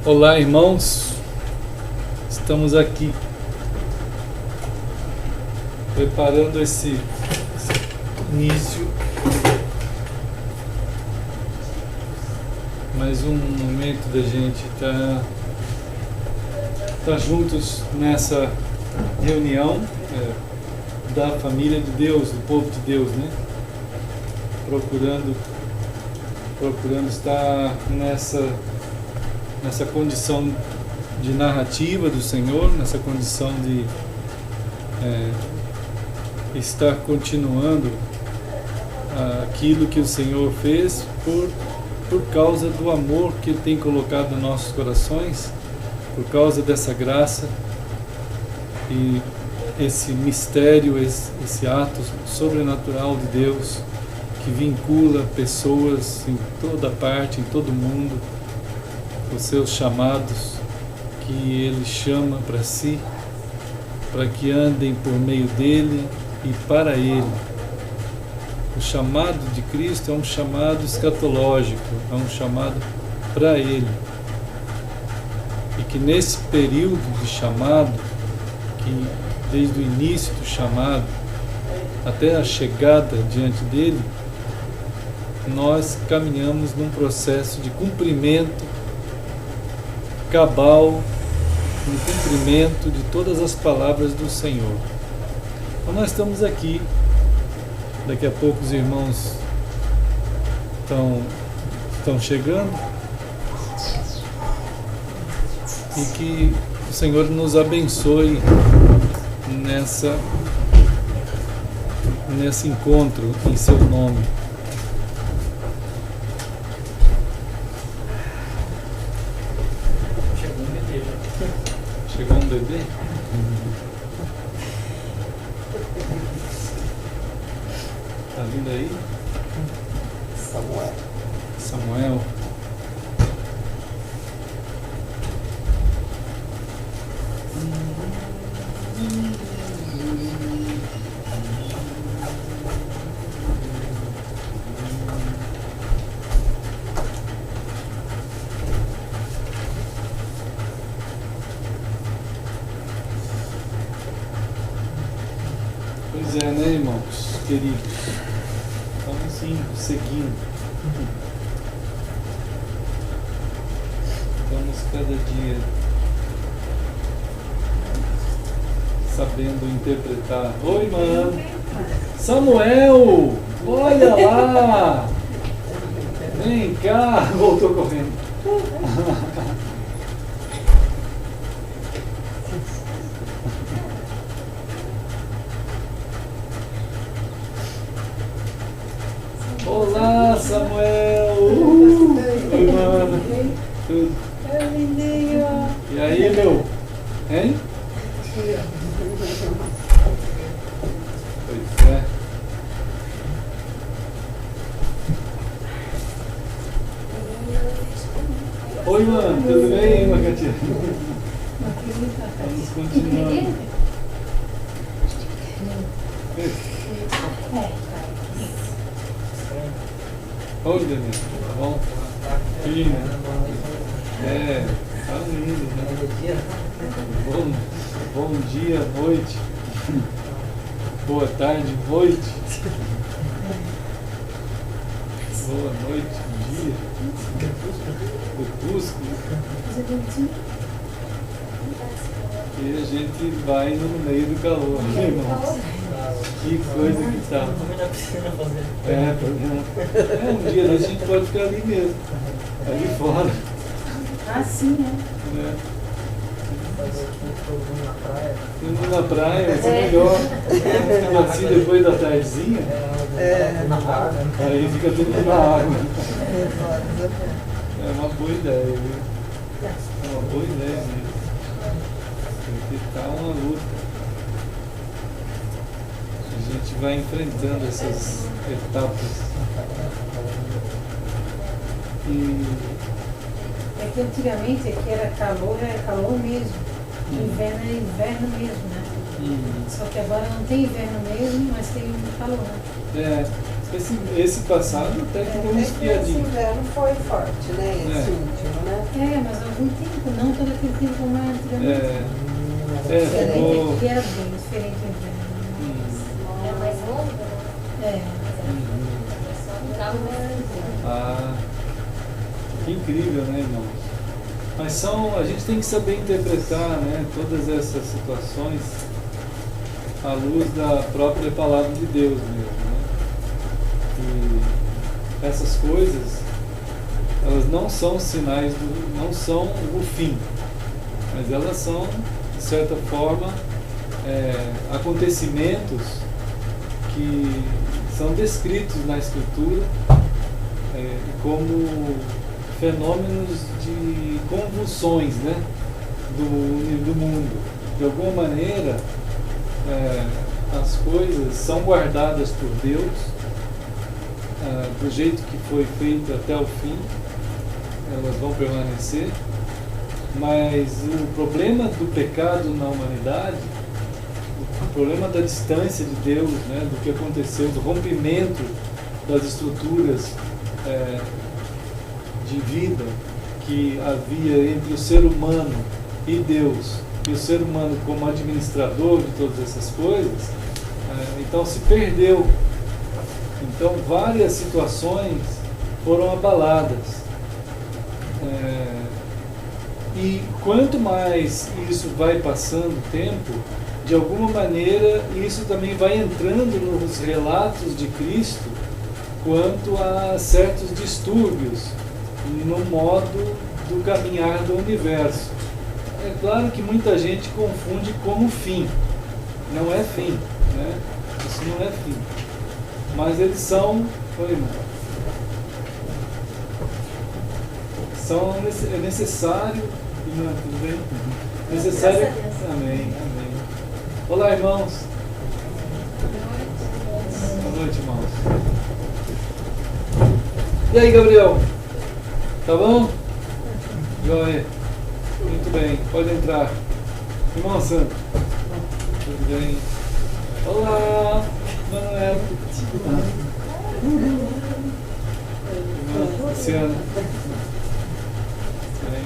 Olá, irmãos, estamos aqui preparando esse início, mais um momento da gente estar juntos nessa reunião da família de Deus, do povo de Deus, né? Procurando estar nessa condição de narrativa do Senhor, nessa condição de estar continuando aquilo que o Senhor fez por causa do amor que Ele tem colocado nos nossos corações, por causa dessa graça e esse mistério, esse ato sobrenatural de Deus que vincula pessoas em toda parte, em todo mundo, os seus chamados que Ele chama para si, para que andem por meio dEle e para Ele. O chamado de Cristo é um chamado escatológico, é um chamado para Ele. E que nesse período de chamado, que desde o início do chamado até a chegada diante dEle, nós caminhamos num processo de cumprimento cabal, no cumprimento de todas as palavras do Senhor. Então nós estamos aqui, daqui a pouco os irmãos estão chegando, e que o Senhor nos abençoe nesse encontro em seu nome. Chegou um bebê? Tá vindo aí? Samuel. Pois é, né, irmãos queridos? Vamos indo, seguindo. Vamos cada dia sabendo interpretar. Oi, mano! Samuel! Olha lá! Vem cá! Voltou correndo. Olá, Samuel! Oi, mano! Tudo? E aí, meu? Hein? Pois é. Oi, mano, tudo bem, Macatinha? Vamos continuando. Oi, Daniel, tá bom? Sim. Tá lindo, né? Bom dia, noite. Boa tarde, noite. Boa noite, dia. Crepúsculo. E a gente vai no meio do calor, né, irmãos? Que coisa que tá. Um dia a gente pode ficar ali mesmo. Ali fora. Ah, sim, Indo na praia, vai ser melhor. Assim depois da tardezinha. Aí fica tudo na água. É uma boa ideia, viu? É uma boa ideia mesmo. Porque tá uma luta. A gente vai enfrentando essas etapas. É que antigamente aqui era calor mesmo. Inverno é inverno mesmo, né? Só que agora não tem inverno mesmo, mas tem muito calor, né? Esse passado até que deu uma Esse espiadinha. inverno foi forte, né? Esse último, né? Mas há algum tempo, não todo aquele tempo como era antigamente. Ficou... Aqui era bem diferente o inverno. É mais longo, né? Um carro mais Que incrível, né, irmãos? Mas a gente tem que saber interpretar, né, todas essas situações à luz da própria palavra de Deus mesmo, né? E essas coisas, elas não são sinais, não são o fim, mas elas são, de certa forma, acontecimentos que são descritos na Escritura como fenômenos de convulsões, né, do mundo. De alguma maneira, as coisas são guardadas por Deus, do jeito que foi feito até o fim, elas vão permanecer, mas o problema do pecado na humanidade, o problema da distância de Deus, né, do que aconteceu, do rompimento das estruturas de vida que havia entre o ser humano e Deus, e o ser humano como administrador de todas essas coisas, então se perdeu. Então várias situações foram abaladas. E quanto mais isso vai passando o tempo, de alguma maneira isso também vai entrando nos relatos de Cristo quanto a certos distúrbios no modo do caminhar do universo. É claro que muita gente confunde como fim. Não é fim, né? Isso não é fim. Mas eles são... Oi, irmão. É necessário... Irmã, tudo bem? Necessário... Amém, amém. Olá, irmãos. Boa noite, irmãos. E aí, Gabriel? Tá bom? Joia. Muito bem, pode entrar. Irmão Santo. Tudo bem? Olá, Manuel. Irmã Luciana. Bem.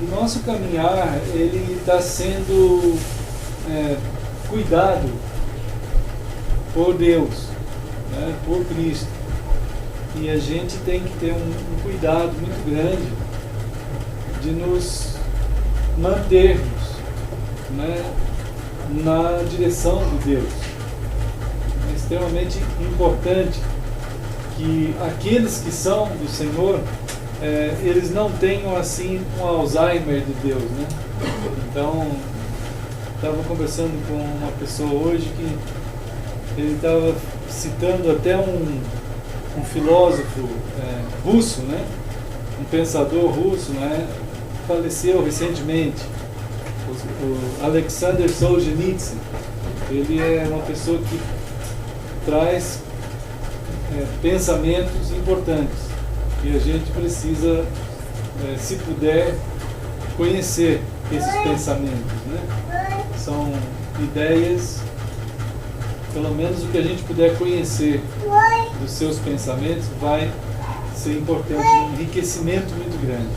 O nosso caminhar, ele está sendo cuidado por Deus, né, por Cristo. E a gente tem que ter um cuidado muito grande de nos mantermos, né, na direção de Deus. É extremamente importante que aqueles que são do Senhor, eles não tenham assim um Alzheimer de Deus, né? Então, estava conversando com uma pessoa hoje que ele estava citando até um filósofo russo, né? Um pensador russo, né? Faleceu recentemente, o Alexander Solzhenitsyn. Ele é uma pessoa que traz pensamentos importantes e a gente precisa, se puder, conhecer esses pensamentos, né? São ideias, pelo menos o que a gente puder conhecer dos seus pensamentos vai ser importante, um enriquecimento muito grande.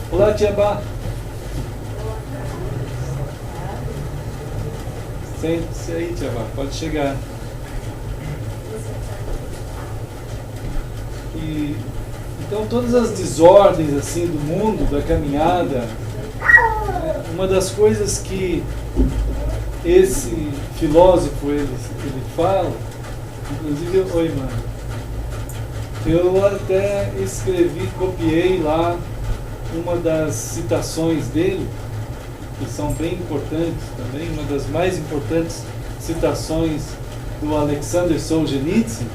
Olá, Tia Bá. Sente-se aí, Tia Bá, pode chegar. Então todas as desordens assim do mundo, da caminhada, uma das coisas que esse filósofo ele fala, inclusive, oi, mano, eu até escrevi, copiei lá uma das citações dele, que são bem importantes também, uma das mais importantes citações do Alexander Solzhenitsyn,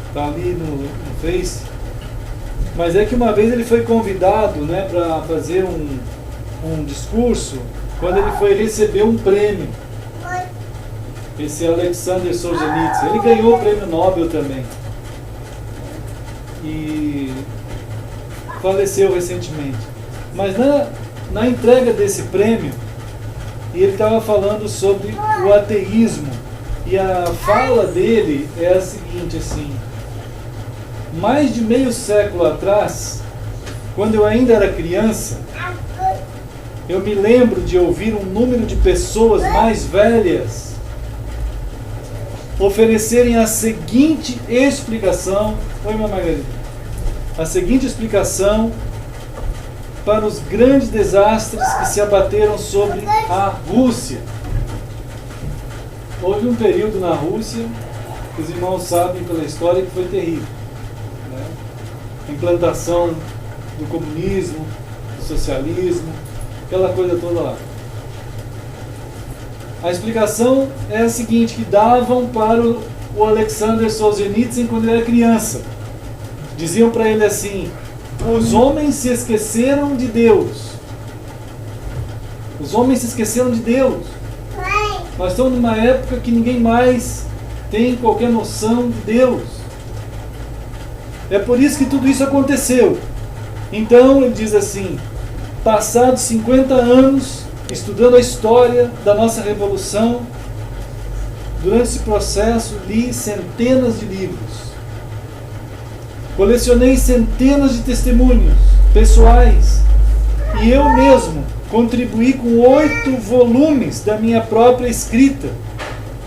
está ali no Face. Mas é que uma vez ele foi convidado, né, para fazer um discurso quando ele foi receber um prêmio. Esse Alexander Solzhenitsyn, ele ganhou o prêmio Nobel também. E faleceu recentemente. Mas na entrega desse prêmio, ele estava falando sobre o ateísmo E a fala dele é a seguinte, assim: mais de meio século atrás, quando eu ainda era criança, eu me lembro de ouvir um número de pessoas mais velhas oferecerem a seguinte explicação. Oi, minha Margarida. A seguinte explicação para os grandes desastres que se abateram sobre a Rússia. Houve um período na Rússia, que os irmãos sabem pela história, que foi terrível, né? A implantação do comunismo, do socialismo, aquela coisa toda lá. A explicação é a seguinte, que davam para o Alexander Solzhenitsyn quando ele era criança. Diziam para ele assim: os homens se esqueceram de Deus. Os homens se esqueceram de Deus. Nós estamos numa época que ninguém mais tem qualquer noção de Deus. É por isso que tudo isso aconteceu. Então ele diz assim: passados 50 anos estudando a história da nossa revolução, durante esse processo li centenas de livros, colecionei centenas de testemunhos pessoais e eu mesmo contribuí com 8 volumes da minha própria escrita,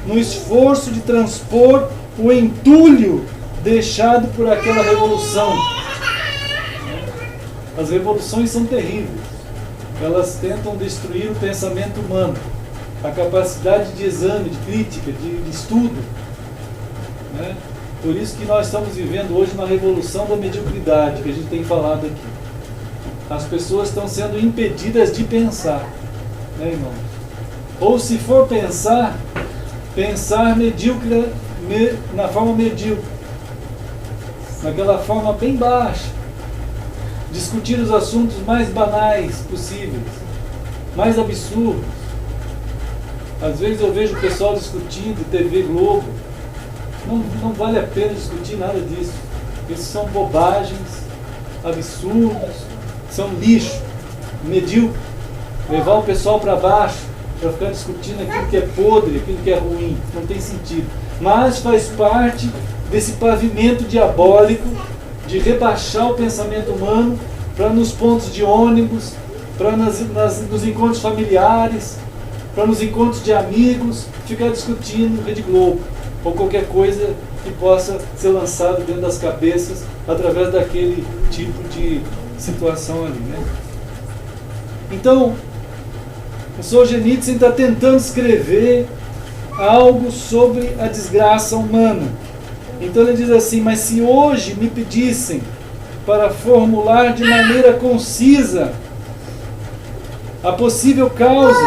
no esforço de transpor o entulho deixado por aquela revolução. As revoluções são terríveis. Elas tentam destruir o pensamento humano, a capacidade de exame, de crítica, de estudo, né? Por isso que nós estamos vivendo hoje uma revolução da mediocridade, que a gente tem falado aqui. As pessoas estão sendo impedidas de pensar, né, irmãos? Ou se for pensar medíocre, na forma medíocre, naquela forma bem baixa. Discutir os assuntos mais banais possíveis, mais absurdos. Às vezes eu vejo o pessoal discutindo TV Globo. Não vale a pena discutir nada disso. Isso são bobagens, absurdos, são lixo, medíocre. Levar o pessoal para baixo para ficar discutindo aquilo que é podre, aquilo que é ruim. Não tem sentido. Mas faz parte desse pavimento diabólico de rebaixar o pensamento humano para nos pontos de ônibus, para nos encontros familiares, para nos encontros de amigos, ficar discutindo Rede Globo, ou qualquer coisa que possa ser lançada dentro das cabeças através daquele tipo de situação ali, né? Então, o Solzhenitsyn está tentando escrever algo sobre a desgraça humana. Então ele diz assim: mas se hoje me pedissem para formular de maneira concisa a possível causa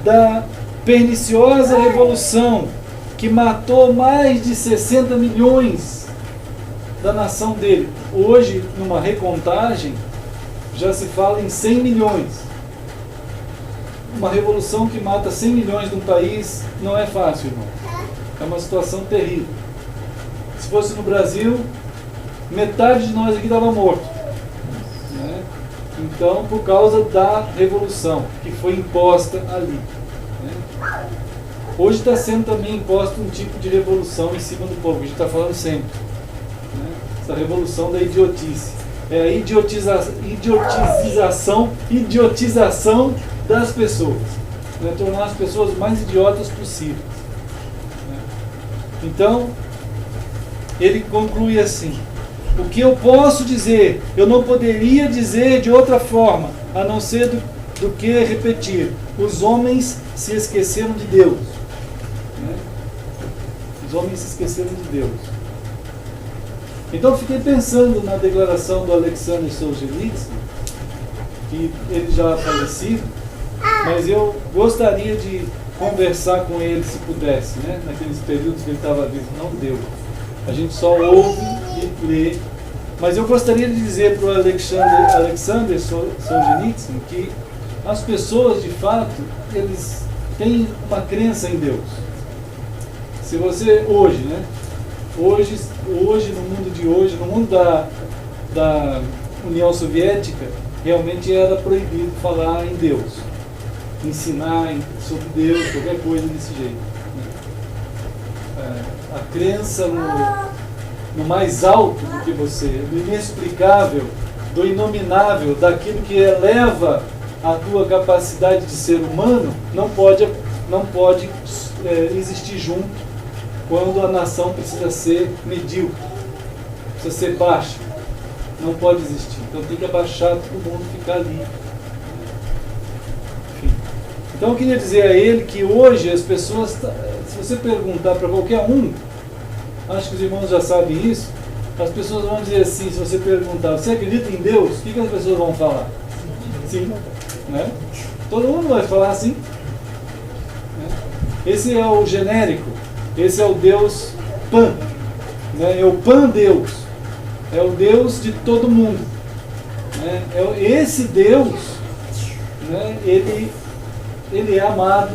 da perniciosa revolução que matou mais de 60 milhões da nação dele, hoje, numa recontagem, já se fala em 100 milhões. Uma revolução que mata 100 milhões de um país não é fácil, irmão. É uma situação terrível. Se fosse no Brasil, metade de nós aqui estava morto, né? Então, por causa da revolução que foi imposta ali, né? Hoje está sendo também imposto um tipo de revolução em cima do povo, que a gente está falando sempre, né? Essa revolução da idiotice. É a idiotização das pessoas, né? Tornar as pessoas o mais idiotas possíveis, né? Então, ele conclui assim: o que eu posso dizer, eu não poderia dizer de outra forma, a não ser do que repetir: os homens se esqueceram de Deus, né? Os homens se esqueceram de Deus. Então fiquei pensando na declaração do Alexander Solzhenitsyn, que ele já falecido, mas eu gostaria de conversar com ele se pudesse, né? Naqueles períodos que ele estava vivo. Não deu. A gente só ouve e lê. Mas eu gostaria de dizer para o Alexander Solzhenitsyn que as pessoas, de fato, eles têm uma crença em Deus. Se você hoje, né? Hoje, no mundo de hoje, no mundo da União Soviética, realmente era proibido falar em Deus, ensinar sobre Deus, qualquer coisa desse jeito, né? a crença no mais alto do que você, do inexplicável, do inominável, daquilo que eleva a tua capacidade de ser humano, não pode existir junto quando a nação precisa ser medíocre, precisa ser baixa. Não pode existir. Então tem que abaixar todo mundo, ficar ali. Enfim. Então eu queria dizer a ele que hoje as pessoas, se você perguntar para qualquer um, acho que os irmãos já sabem isso, as pessoas vão dizer assim, se você perguntar, você acredita em Deus? O que as pessoas vão falar? Sim. Né? Todo mundo vai falar assim. Esse é o genérico, esse é o Deus Pan, né? É o Pan-Deus, é o Deus de todo mundo, né? Esse Deus, né? ele é amado,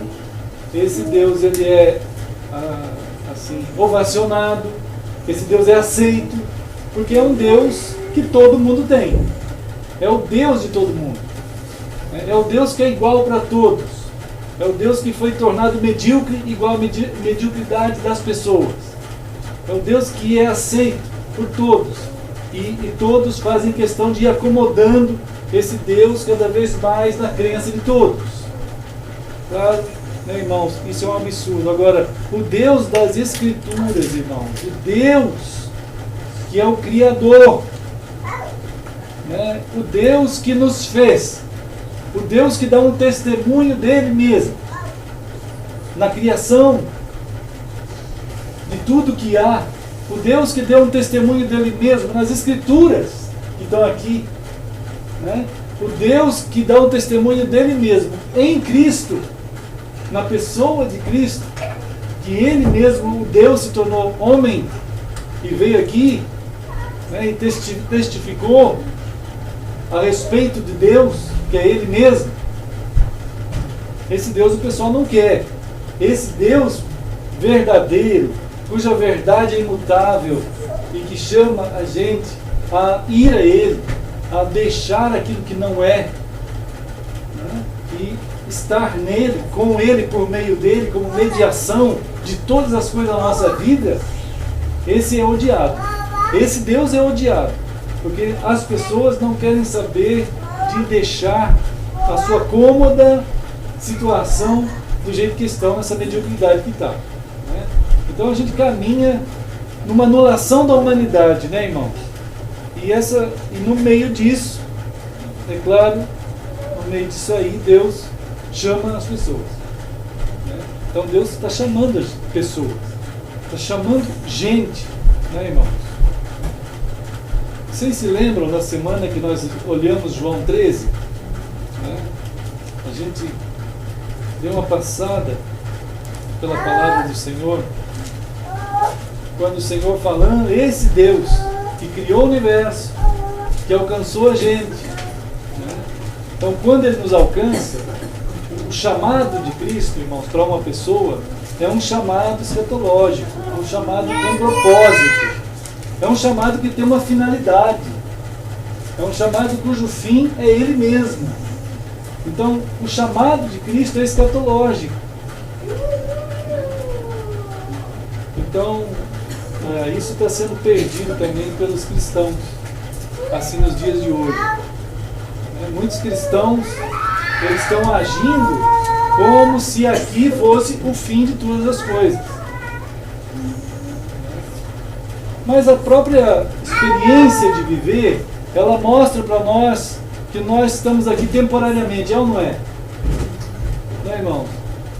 esse Deus ele é assim, ovacionado, esse Deus é aceito, porque é um Deus que todo mundo tem, é o Deus de todo mundo, é o Deus que é igual para todos. É o Deus que foi tornado medíocre igual à mediocridade das pessoas. É o Deus que é aceito por todos. E todos fazem questão de ir acomodando esse Deus cada vez mais na crença de todos. Claro, né, irmãos? Isso é um absurdo. Agora, o Deus das Escrituras, irmãos, o Deus que é o Criador, né, o Deus que nos fez, o Deus que dá um testemunho dele mesmo na criação de tudo que há, o Deus que deu um testemunho dele mesmo nas Escrituras que estão aqui, né? O Deus que dá um testemunho dele mesmo em Cristo, na pessoa de Cristo, que ele mesmo, o Deus, se tornou homem e veio aqui, né, e testificou a respeito de Deus, que é ele mesmo. Esse Deus o pessoal não quer. Esse Deus verdadeiro, cuja verdade é imutável e que chama a gente a ir a ele, a deixar aquilo que não é, né? E estar nele, com ele, por meio dele, como mediação de todas as coisas da nossa vida. Esse é odiado. Esse Deus é odiado, porque as pessoas não querem saber de deixar a sua cômoda situação do jeito que estão, nessa mediocridade que está, né? Então a gente caminha numa anulação da humanidade, né, irmãos? E no meio disso, é claro, no meio disso aí, Deus chama as pessoas, né? Então Deus está chamando as pessoas, está chamando gente, né, irmãos? Vocês se lembram da semana que nós olhamos João 13? Né? A gente deu uma passada pela palavra do Senhor, quando o Senhor falando, esse Deus que criou o universo, que alcançou a gente, né? Então quando Ele nos alcança, o chamado de Cristo, irmãos, para uma pessoa é um chamado escatológico, é um chamado com propósito, é um chamado que tem uma finalidade, é um chamado cujo fim é Ele mesmo. Então o chamado de Cristo é escatológico. Então isso está sendo perdido também pelos cristãos, assim nos dias de hoje. Muitos cristãos, eles estão agindo como se aqui fosse o fim de todas as coisas. Mas a própria experiência de viver, ela mostra para nós que nós estamos aqui temporariamente, é ou não é? Não é, irmão?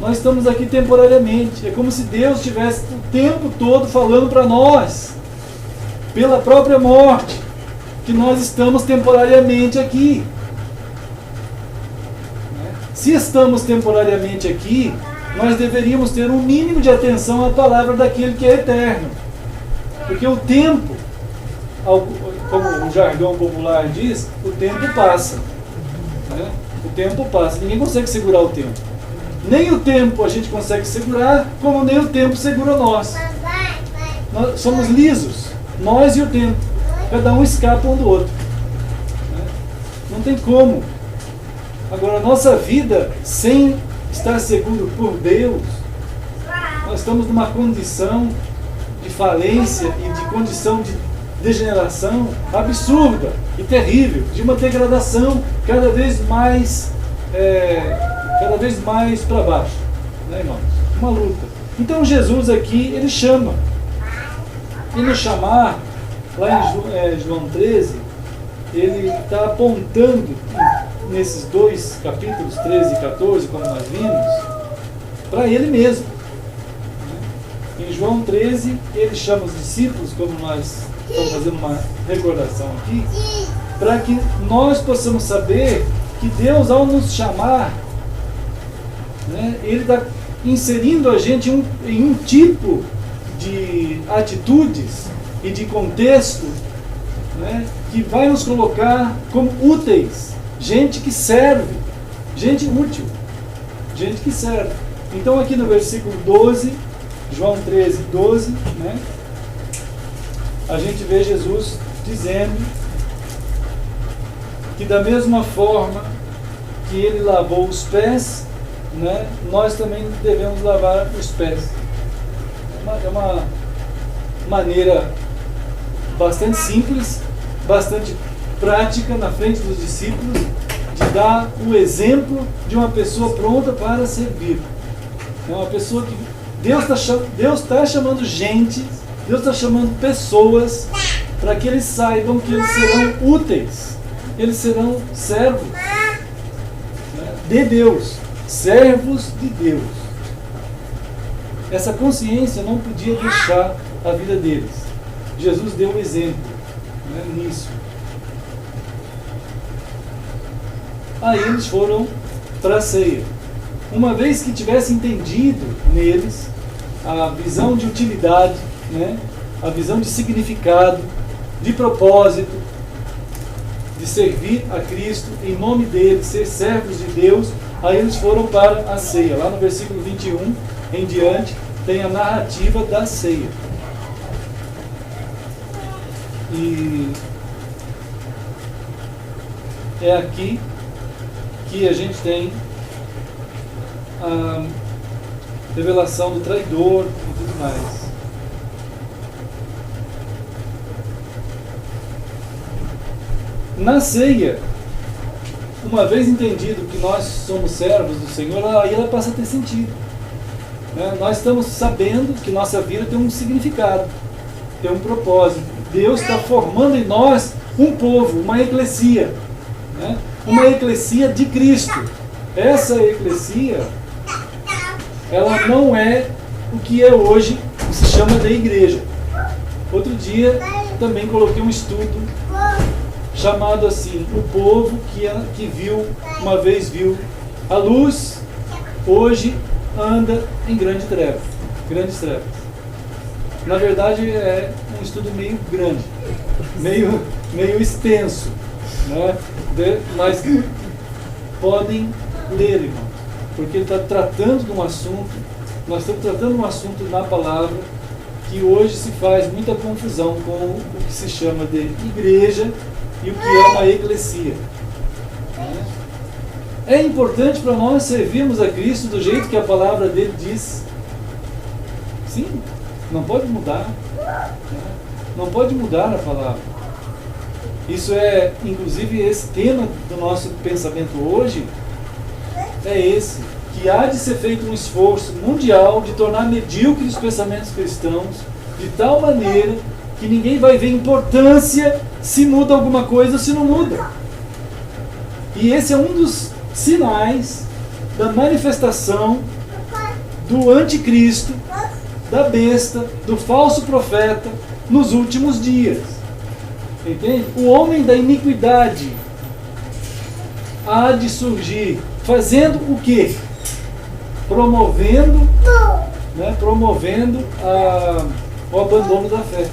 Nós estamos aqui temporariamente. É como se Deus estivesse o tempo todo falando para nós, pela própria morte, que nós estamos temporariamente aqui. Se estamos temporariamente aqui, nós deveríamos ter um mínimo de atenção à palavra daquele que é eterno. Porque o tempo, como o jargão popular diz, o tempo passa. Né? O tempo passa. Ninguém consegue segurar o tempo. Nem o tempo a gente consegue segurar, como nem o tempo segura nós. Nós somos lisos, nós e o tempo. Cada um escapa um do outro. Né? Não tem como. Agora, a nossa vida, sem estar seguro por Deus, nós estamos numa condição falência e de condição de degeneração absurda e terrível, de uma degradação cada vez mais para baixo, né, irmãos? Uma luta. Então Jesus aqui, ele chama. E no chamar, lá em João 13, ele está apontando nesses dois capítulos, 13 e 14, como nós vimos, para ele mesmo. Em João 13, ele chama os discípulos, como nós estamos fazendo uma recordação aqui, para que nós possamos saber que Deus, ao nos chamar, né, ele está inserindo a gente em um tipo de atitudes e de contexto, né, que vai nos colocar como úteis, gente que serve, gente útil, gente que serve. Então aqui no versículo 12, João 13, 12, né, a gente vê Jesus dizendo que da mesma forma que ele lavou os pés, né, nós também devemos lavar os pés. É uma maneira bastante simples, bastante prática na frente dos discípulos, de dar o exemplo de uma pessoa pronta para servir. É uma pessoa que Deus está chamando gente, Deus está chamando pessoas para que eles saibam que eles serão úteis, eles serão servos, né, de Deus, servos de Deus. Essa consciência não podia deixar a vida deles. Jesus deu um exemplo, né, nisso. Aí eles foram para a ceia. Uma vez que tivesse entendido neles a visão de utilidade, né, a visão de significado, de propósito, de servir a Cristo em nome dele, ser servos de Deus, aí eles foram para a ceia. Lá no versículo 21 em diante tem a narrativa da ceia. E é aqui que a gente tem a revelação do traidor e tudo mais. Na ceia, uma vez entendido que nós somos servos do Senhor, aí ela passa a ter sentido. Né? Nós estamos sabendo que nossa vida tem um significado, tem um propósito. Deus está formando em nós um povo, uma eclesia, né? Uma eclesia de Cristo. Essa eclesia, ela não é o que é hoje, que se chama de igreja. Outro dia também coloquei um estudo chamado assim: o povo que viu, uma vez viu a luz, hoje anda em grandes trevas. Na verdade é um estudo meio grande, meio extenso, né? Mas podem ler, irmão, porque ele está tratando de um assunto, nós estamos tratando de um assunto na palavra que hoje se faz muita confusão com o que se chama de igreja e o que é uma eclesia. É importante para nós servirmos a Cristo do jeito que a palavra dele diz. Sim, não pode mudar. Não pode mudar a palavra. Isso é, inclusive, esse tema do nosso pensamento hoje, é esse, que há de ser feito um esforço mundial de tornar medíocre os pensamentos cristãos, de tal maneira que ninguém vai ver importância se muda alguma coisa ou se não muda. E esse é um dos sinais da manifestação do anticristo, da besta, do falso profeta nos últimos dias. Entende? O homem da iniquidade há de surgir fazendo o quê? Promovendo, né, o abandono da fé,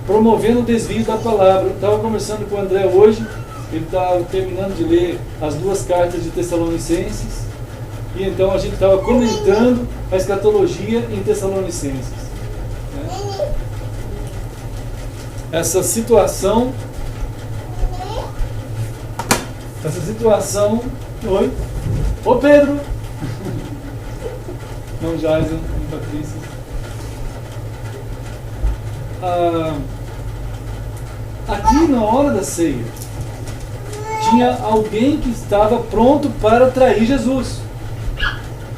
promovendo o desvio da palavra. Eu estava conversando com o André hoje, ele está terminando de ler as 2 cartas de Tessalonicenses, e então a gente estava comentando a escatologia em Tessalonicenses. Né? Essa situação. Oi? Ô Pedro! Não, Jason, Patrícia. aqui na hora da ceia, tinha alguém que estava pronto para trair Jesus.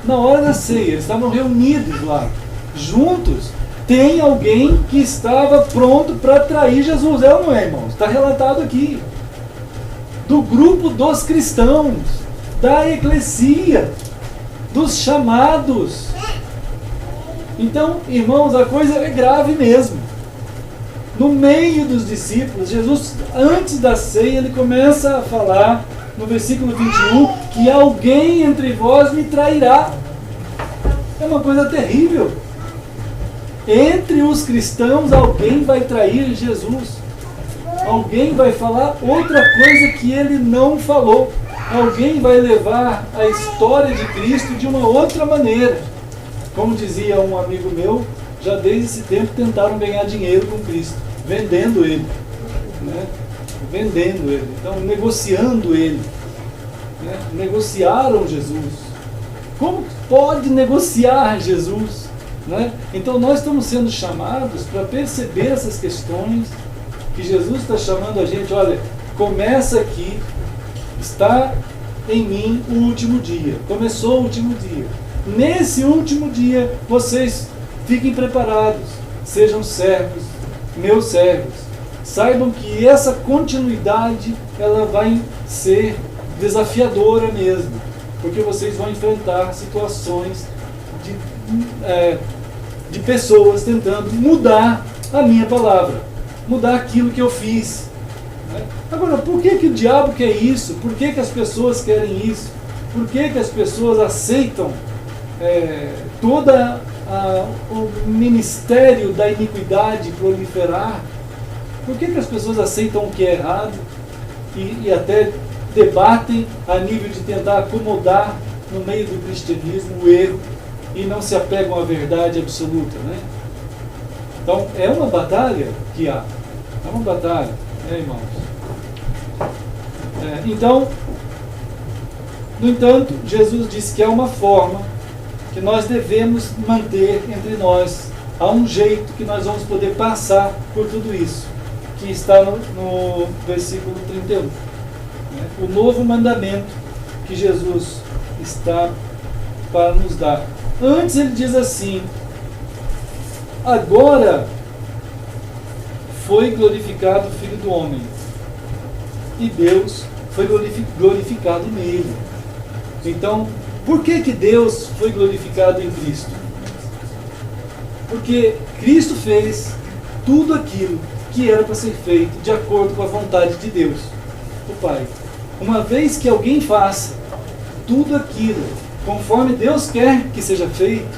Na hora da ceia, eles estavam reunidos lá, juntos. Tem alguém que estava pronto para trair Jesus, é ou não é, irmãos? Está relatado aqui. Do grupo dos cristãos, da eclesia, dos chamados. Então, irmãos, a coisa é grave mesmo. No meio dos discípulos, Jesus, antes da ceia, ele começa a falar, no versículo 21, que alguém entre vós me trairá. É uma coisa terrível. Entre os cristãos, alguém vai trair Jesus. Alguém vai falar outra coisa que ele não falou. Alguém vai levar a história de Cristo de uma outra maneira. Como dizia um amigo meu, já desde esse tempo tentaram ganhar dinheiro com Cristo, vendendo ele, né? Vendendo ele, então negociando ele, né? Negociaram Jesus. Como pode negociar Jesus, né? Então nós estamos sendo chamados para perceber essas questões, que Jesus está chamando a gente. Olha, começa aqui, está em mim o último dia, começou o último dia. Nesse último dia, vocês fiquem preparados, sejam servos, meus servos. Saibam que essa continuidade, ela vai ser desafiadora mesmo, porque vocês vão enfrentar situações de pessoas tentando mudar a minha palavra, mudar aquilo que eu fiz. Agora, por que o diabo quer isso? Por que as pessoas querem isso? Por que as pessoas aceitam toda o ministério da iniquidade proliferar? Por que as pessoas aceitam o que é errado e até debatem a nível de tentar acomodar no meio do cristianismo o erro e não se apegam à verdade absoluta, né? Então é uma batalha que há, é uma batalha, né, irmãos? Então, no entanto, Jesus disse que há uma forma que nós devemos manter entre nós. Há um jeito que nós vamos poder passar por tudo isso, que está no versículo 31. Né? O novo mandamento que Jesus está para nos dar. Antes ele diz assim: agora foi glorificado o Filho do Homem, e Deus foi glorificado nele. Então, por que Deus foi glorificado em Cristo? Porque Cristo fez tudo aquilo que era para ser feito de acordo com a vontade de Deus, o Pai. Uma vez que alguém faça tudo aquilo conforme Deus quer que seja feito,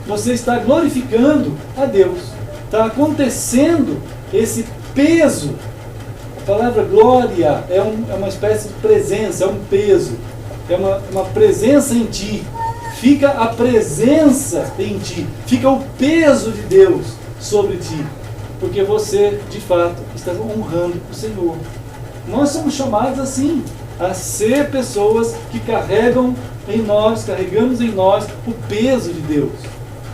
você está glorificando a Deus. Está acontecendo esse peso. A palavra glória é uma espécie de presença, é um peso. É uma presença em ti. Fica a presença em ti. Fica o peso de Deus sobre ti. Porque você, de fato, está honrando o Senhor. Nós somos chamados assim, a ser pessoas que carregamos em nós o peso de Deus.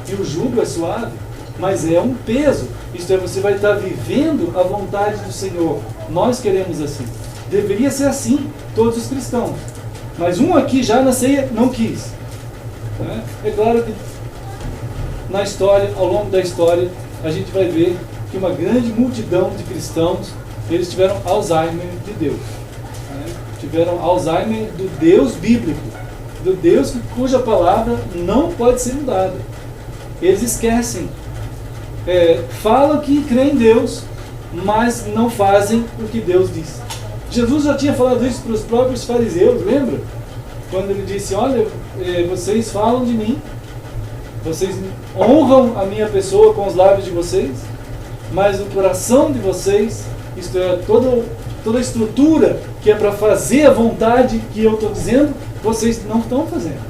E o jugo é suave, mas é um peso. Isto é, você vai estar vivendo a vontade do Senhor. Nós queremos assim. Deveria ser assim, todos os cristãos. Mas um aqui já na ceia não quis. É claro que na história, ao longo da história, a gente vai ver que uma grande multidão de cristãos, eles tiveram Alzheimer de Deus. Tiveram Alzheimer do Deus bíblico, do Deus cuja palavra não pode ser mudada. Eles esquecem. Falam que creem em Deus, mas não fazem o que Deus diz. Jesus já tinha falado isso para os próprios fariseus, lembra? Quando ele disse: olha, vocês falam de mim, vocês honram a minha pessoa com os lábios de vocês, mas o coração de vocês, isto é, toda a estrutura que é para fazer a vontade que eu estou dizendo, vocês não estão fazendo.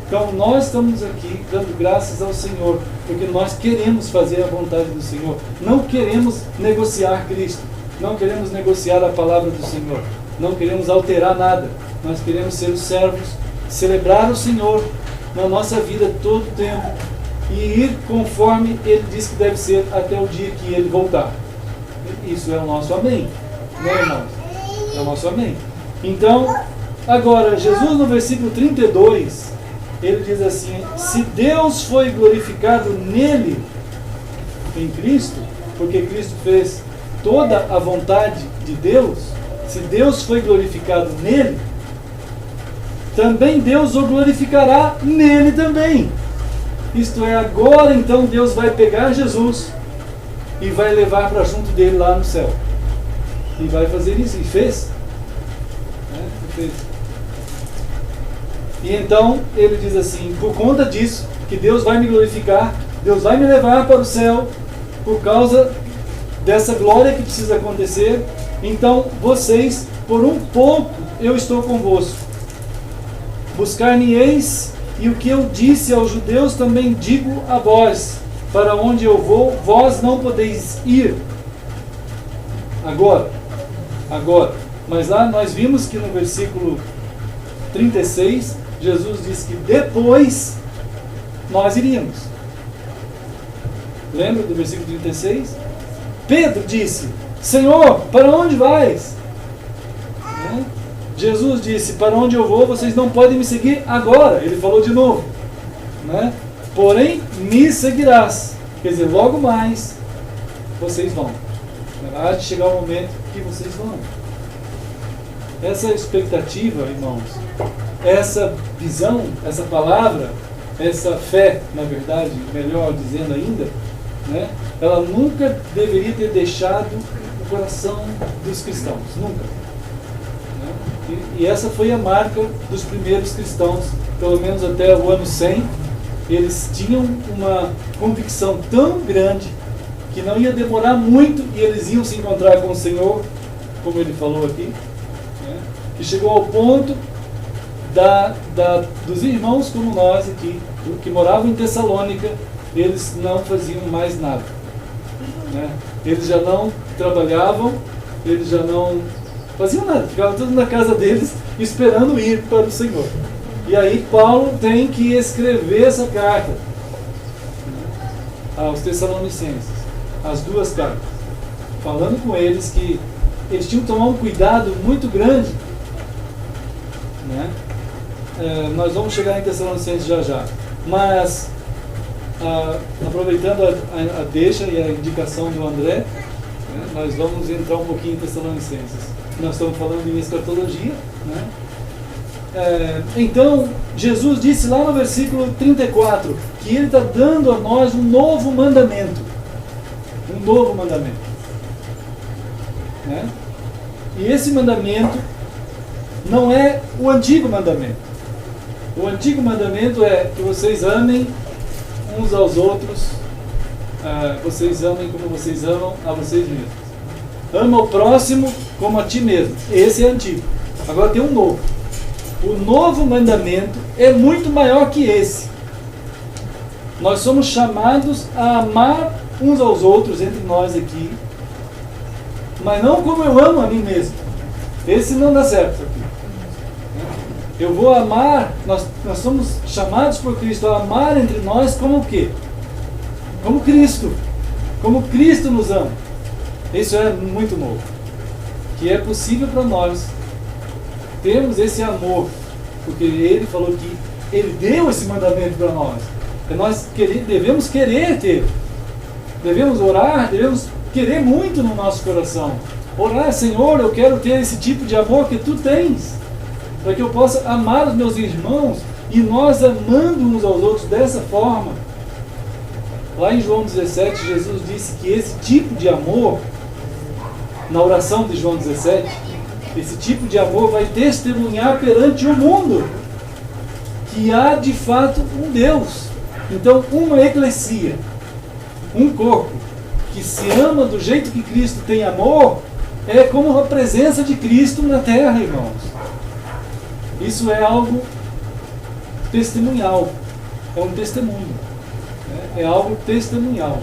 Então nós estamos aqui dando graças ao Senhor, porque nós queremos fazer a vontade do Senhor. Não queremos negociar Cristo, não queremos negociar a palavra do Senhor, não queremos alterar nada. Nós queremos ser os servos, celebrar o Senhor na nossa vida todo o tempo, e ir conforme Ele diz que deve ser até o dia que Ele voltar. Isso é o nosso amém, né, irmãos? É o nosso amém. Então, agora, Jesus no versículo 32, ele diz assim: se Deus foi glorificado nele, em Cristo, porque Cristo fez toda a vontade de Deus, se Deus foi glorificado nele, também Deus o glorificará nele também. Isto é, agora então Deus vai pegar Jesus e vai levar para junto dele lá no céu. E vai fazer isso, e fez. Fez. E então ele diz assim: por conta disso, que Deus vai me glorificar, Deus vai me levar para o céu, por causa dessa glória que precisa acontecer. Então vocês, por um pouco, eu estou convosco. Buscar-me-eis, e o que eu disse aos judeus também digo a vós: para onde eu vou, vós não podeis ir. Agora. Mas lá nós vimos que no versículo 36, Jesus disse que depois nós iríamos. Lembra do versículo 36? Pedro disse: Senhor, para onde vais? Jesus disse: para onde eu vou, vocês não podem me seguir agora. Ele falou de novo, né? Porém, me seguirás. Quer dizer, logo mais vocês vão. Há de chegar o momento que vocês vão. Essa expectativa, irmãos, essa visão, essa palavra, essa fé, na verdade, melhor dizendo ainda, né? Ela nunca deveria ter deixado o coração dos cristãos. Nunca. E essa foi a marca dos primeiros cristãos, pelo menos até o ano 100. Eles tinham uma convicção tão grande que não ia demorar muito e eles iam se encontrar com o Senhor, como ele falou aqui, né? Que chegou ao ponto dos irmãos como nós aqui, que moravam em Tessalônica, eles não faziam mais nada, né? Eles já não trabalhavam, eles já não faziam nada, ficavam todos na casa deles esperando ir para o Senhor. E aí Paulo tem que escrever essa carta aos Tessalonicenses, as duas cartas, falando com eles que eles tinham que tomar um cuidado muito grande, né? Nós vamos chegar em Tessalonicenses já, mas aproveitando a deixa e a indicação do André, né, nós vamos entrar um pouquinho em Tessalonicenses. Nós estamos falando em escatologia, né? Então, Jesus disse lá no versículo 34 que Ele está dando a nós um novo mandamento. Um novo mandamento. Né? E esse mandamento não é o antigo mandamento. O antigo mandamento é que vocês amem uns aos outros, vocês amem como vocês amam a vocês mesmos. Ama o próximo como a ti mesmo. Esse é antigo. Agora tem um novo. O novo mandamento é muito maior que esse. Nós somos chamados a amar uns aos outros entre nós aqui, mas não como eu amo a mim mesmo. Esse não dá certo aqui. Eu vou amar, nós somos chamados por Cristo a amar entre nós como o quê? Como Cristo. Como Cristo nos ama. Isso é muito novo. Que é possível para nós termos esse amor, porque Ele falou que Ele deu esse mandamento para nós. E nós devemos querer ter. Devemos orar, devemos querer muito no nosso coração. Orar: Senhor, eu quero ter esse tipo de amor que Tu tens, para que eu possa amar os meus irmãos, e nós amando uns aos outros dessa forma. Lá em João 17, Jesus disse que esse tipo de amor, na oração de João 17, esse tipo de amor vai testemunhar perante o mundo que há de fato um Deus. Então, uma eclesia, um corpo que se ama do jeito que Cristo tem amor, é como a presença de Cristo na terra, irmãos. Isso é algo testemunhal, é um testemunho, é algo testemunhal,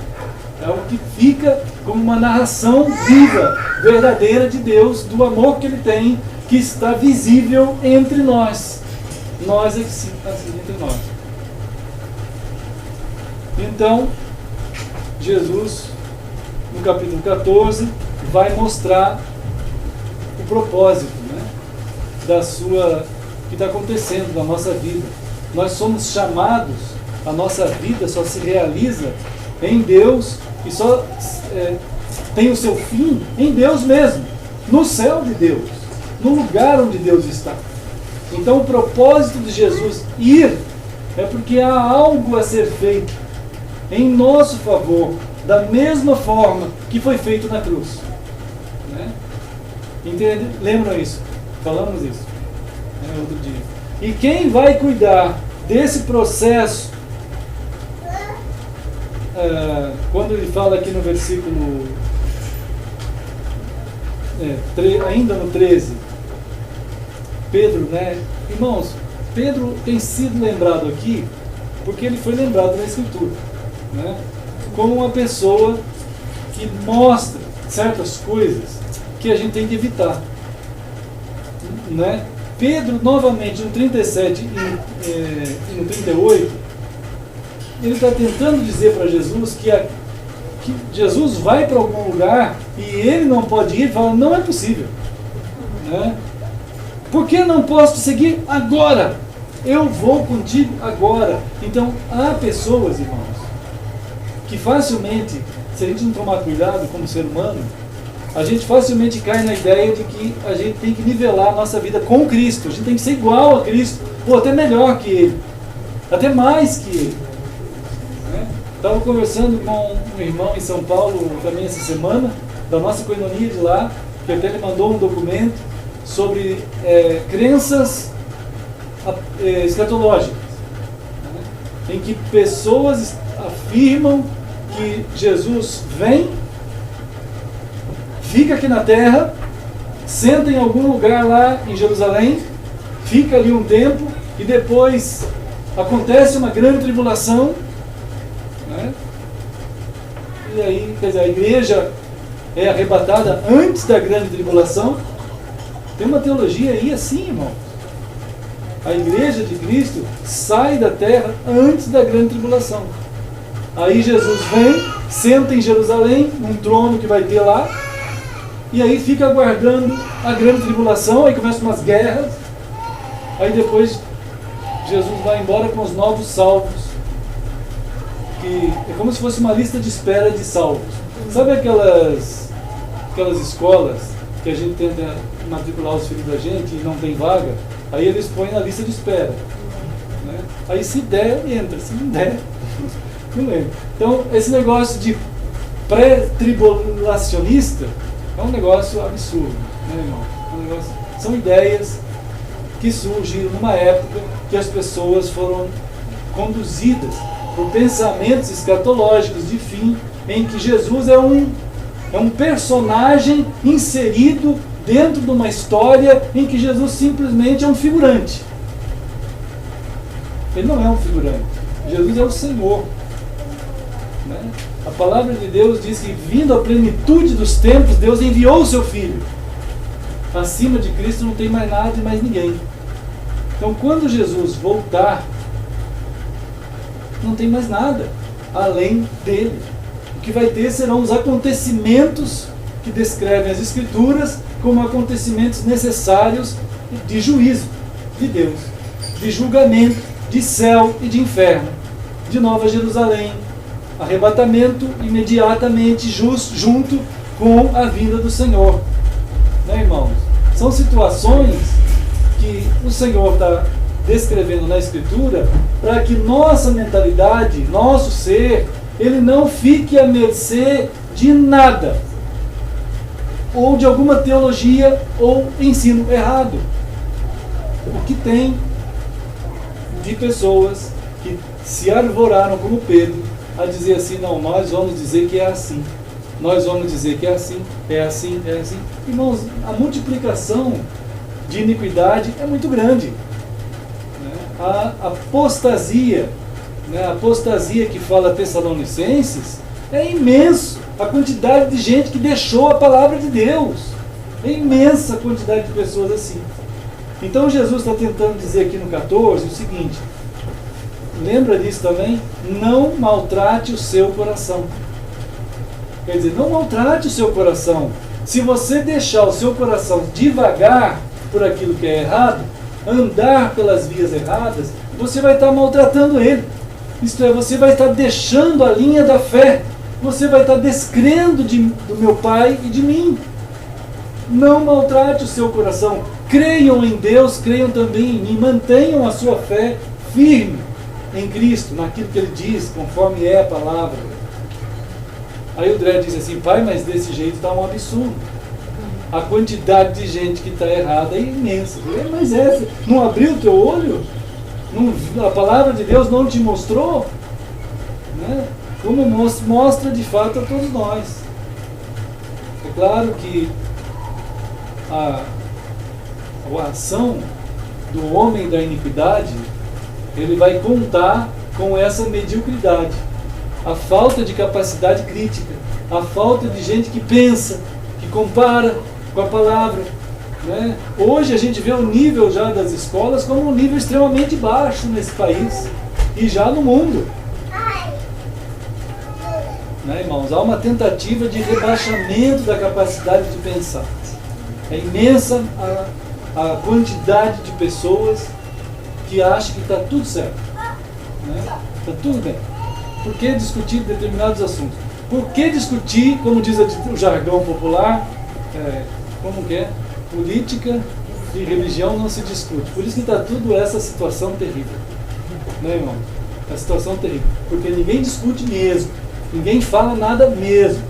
é algo que fica como uma narração viva, verdadeira de Deus, do amor que Ele tem, que está visível entre nós, entre nós. Então, Jesus, no capítulo 14, vai mostrar o propósito, né, que está acontecendo na nossa vida. Nós somos chamados, a nossa vida só se realiza em Deus e só tem o seu fim em Deus mesmo, no céu de Deus, no lugar onde Deus está. Então o propósito de Jesus ir é porque há algo a ser feito em nosso favor, da mesma forma que foi feito na cruz. Né? Entende? Lembram isso? Falamos isso outro dia. E quem vai cuidar desse processo, quando ele fala aqui no versículo, ainda no 13, Pedro, né? Irmãos, Pedro tem sido lembrado aqui porque ele foi lembrado na Escritura, né, como uma pessoa que mostra certas coisas que a gente tem que evitar, né? Pedro, novamente, no 37 e no 38, ele está tentando dizer para Jesus que Jesus vai para algum lugar e ele não pode ir. Ele fala, não é possível, né? Por que não posso te seguir agora? Eu vou contigo agora. Então, há pessoas, irmãos, que facilmente, se a gente não tomar cuidado como ser humano, a gente facilmente cai na ideia de que a gente tem que nivelar a nossa vida com Cristo. A gente tem que ser igual a Cristo, ou até melhor que Ele, até mais que Ele. Estava conversando com um irmão em São Paulo também essa semana, da nossa coinonia de lá, que até ele mandou um documento sobre crenças escatológicas, né, em que pessoas afirmam que Jesus vem, fica aqui na terra, senta em algum lugar lá em Jerusalém, fica ali um tempo e depois acontece uma grande tribulação, né? E aí, quer dizer, a igreja é arrebatada antes da grande tribulação. Tem uma teologia aí assim, irmão. A igreja de Cristo sai da terra antes da grande tribulação. Aí Jesus vem, senta em Jerusalém, num trono que vai ter lá, e aí fica aguardando a grande tribulação, aí começam umas guerras, aí depois Jesus vai embora com os novos salvos, que é como se fosse uma lista de espera de salvos. Sabe aquelas escolas que a gente tenta matricular os filhos da gente e não tem vaga? Aí eles põem na lista de espera, né? Aí se der, entra, se não der, não entra. Então esse negócio de pré-tribulacionista é um negócio absurdo, né, irmão? São ideias que surgiram numa época que as pessoas foram conduzidas por pensamentos escatológicos de fim, em que Jesus é um personagem inserido dentro de uma história em que Jesus simplesmente é um figurante. Ele não é um figurante. Jesus é o Senhor, né? A palavra de Deus diz que, vindo à plenitude dos tempos, Deus enviou o seu Filho. Acima de Cristo não tem mais nada e mais ninguém. Então, quando Jesus voltar, não tem mais nada além dele. O que vai ter serão os acontecimentos que descrevem as Escrituras como acontecimentos necessários de juízo de Deus, de julgamento, de céu e de inferno, de Nova Jerusalém, arrebatamento imediatamente junto com a vinda do Senhor. Né, irmãos? São situações que o Senhor está descrevendo na Escritura para que nossa mentalidade, nosso ser, ele não fique à mercê de nada, ou de alguma teologia ou ensino errado. O que tem de pessoas que se arvoraram como Pedro a dizer assim, não, nós vamos dizer que é assim, nós vamos dizer que é assim, é assim, é assim. Irmãos, a multiplicação de iniquidade é muito grande, né? A apostasia, né? A apostasia que fala Tessalonicenses, é imenso a quantidade de gente que deixou a palavra de Deus. É imensa a quantidade de pessoas assim. Então Jesus está tentando dizer aqui no 14 o seguinte, lembra disso também? Não maltrate o seu coração. Quer dizer, não maltrate o seu coração. Se você deixar o seu coração divagar por aquilo que é errado, andar pelas vias erradas, você vai estar maltratando ele. Isto é, você vai estar deixando a linha da fé. Você vai estar descrendo do meu Pai e de mim. Não maltrate o seu coração. Creiam em Deus, creiam também em mim. Mantenham a sua fé firme em Cristo, naquilo que Ele diz, conforme é a palavra. Aí o André diz assim: pai, mas desse jeito está um absurdo. A quantidade de gente que está errada é imensa. Mas não abriu o teu olho? A palavra de Deus não te mostrou? Né? Como mostra de fato a todos nós. É claro que a ação do homem da iniquidade, ele vai contar com essa mediocridade, a falta de capacidade crítica, a falta de gente que pensa, que compara com a palavra. Né? Hoje a gente vê o nível já das escolas como um nível extremamente baixo nesse país e já no mundo. Né, irmãos? Há uma tentativa de rebaixamento da capacidade de pensar. É imensa a quantidade de pessoas que acham que está tudo certo. Está tudo bem. Por que discutir determinados assuntos? Por que discutir, como diz o jargão popular, como que é? Política e religião não se discute. Por isso que está tudo essa situação terrível. Né, irmão? A situação terrível. Porque ninguém discute mesmo. Ninguém fala nada mesmo.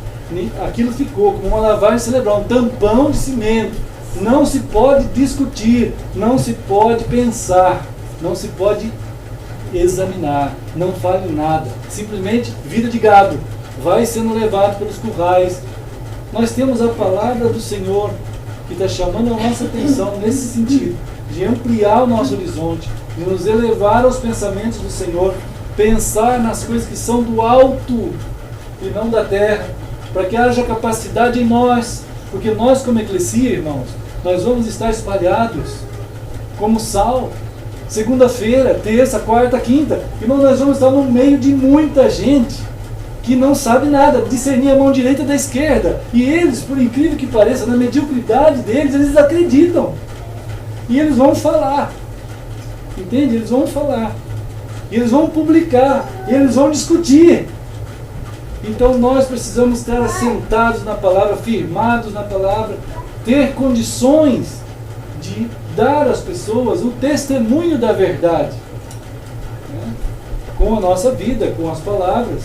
Aquilo ficou como uma lavagem cerebral, um tampão de cimento. Não se pode discutir, não se pode pensar, não se pode examinar, não fale nada. Simplesmente vida de gado. Vai sendo levado pelos currais. Nós temos a palavra do Senhor que está chamando a nossa atenção nesse sentido, de ampliar o nosso horizonte, de nos elevar aos pensamentos do Senhor, pensar nas coisas que são do alto e não da terra, para que haja capacidade em nós, porque nós como eclesia, irmãos, nós vamos estar espalhados como sal, segunda-feira, terça, quarta, quinta, irmão, nós vamos estar no meio de muita gente que não sabe nada, discernir a mão direita da esquerda. E eles, por incrível que pareça, na mediocridade deles, eles acreditam. E eles vão falar. Entende? Eles vão falar. E eles vão publicar. E eles vão discutir. Então nós precisamos estar assentados na palavra, firmados na palavra, ter condições de dar às pessoas o testemunho da verdade. Né? Com a nossa vida, com as palavras.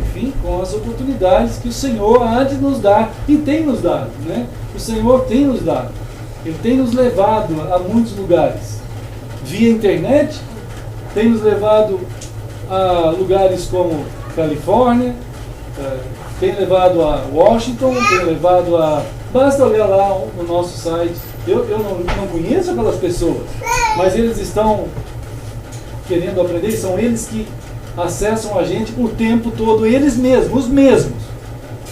Enfim, com as oportunidades que o Senhor há de nos dar e tem nos dado, né? O Senhor tem nos dado. Ele tem nos levado a muitos lugares. Via internet, tem nos levado a lugares como Califórnia, tem levado a Washington, tem levado a... Basta olhar lá no nosso site. Eu não conheço aquelas pessoas, mas eles estão querendo aprender, são eles que acessam a gente o tempo todo, eles mesmos, os mesmos.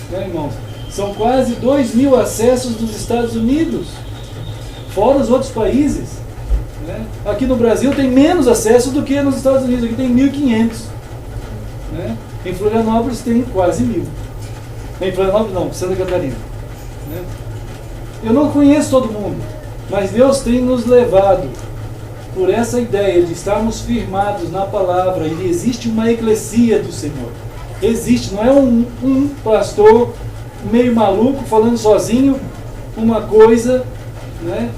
Né, irmãos? São quase 2.000 acessos dos Estados Unidos, fora os outros países. Né? Aqui no Brasil tem menos acessos do que nos Estados Unidos, aqui tem 1.500. Né? Em Florianópolis tem quase 1.000. Em Florianópolis não, Santa Catarina. Né? Eu não conheço todo mundo, mas Deus tem nos levado por essa ideia de estarmos firmados na palavra. E existe uma eclesia do Senhor. Existe, não é um pastor meio maluco falando sozinho uma coisa. Né?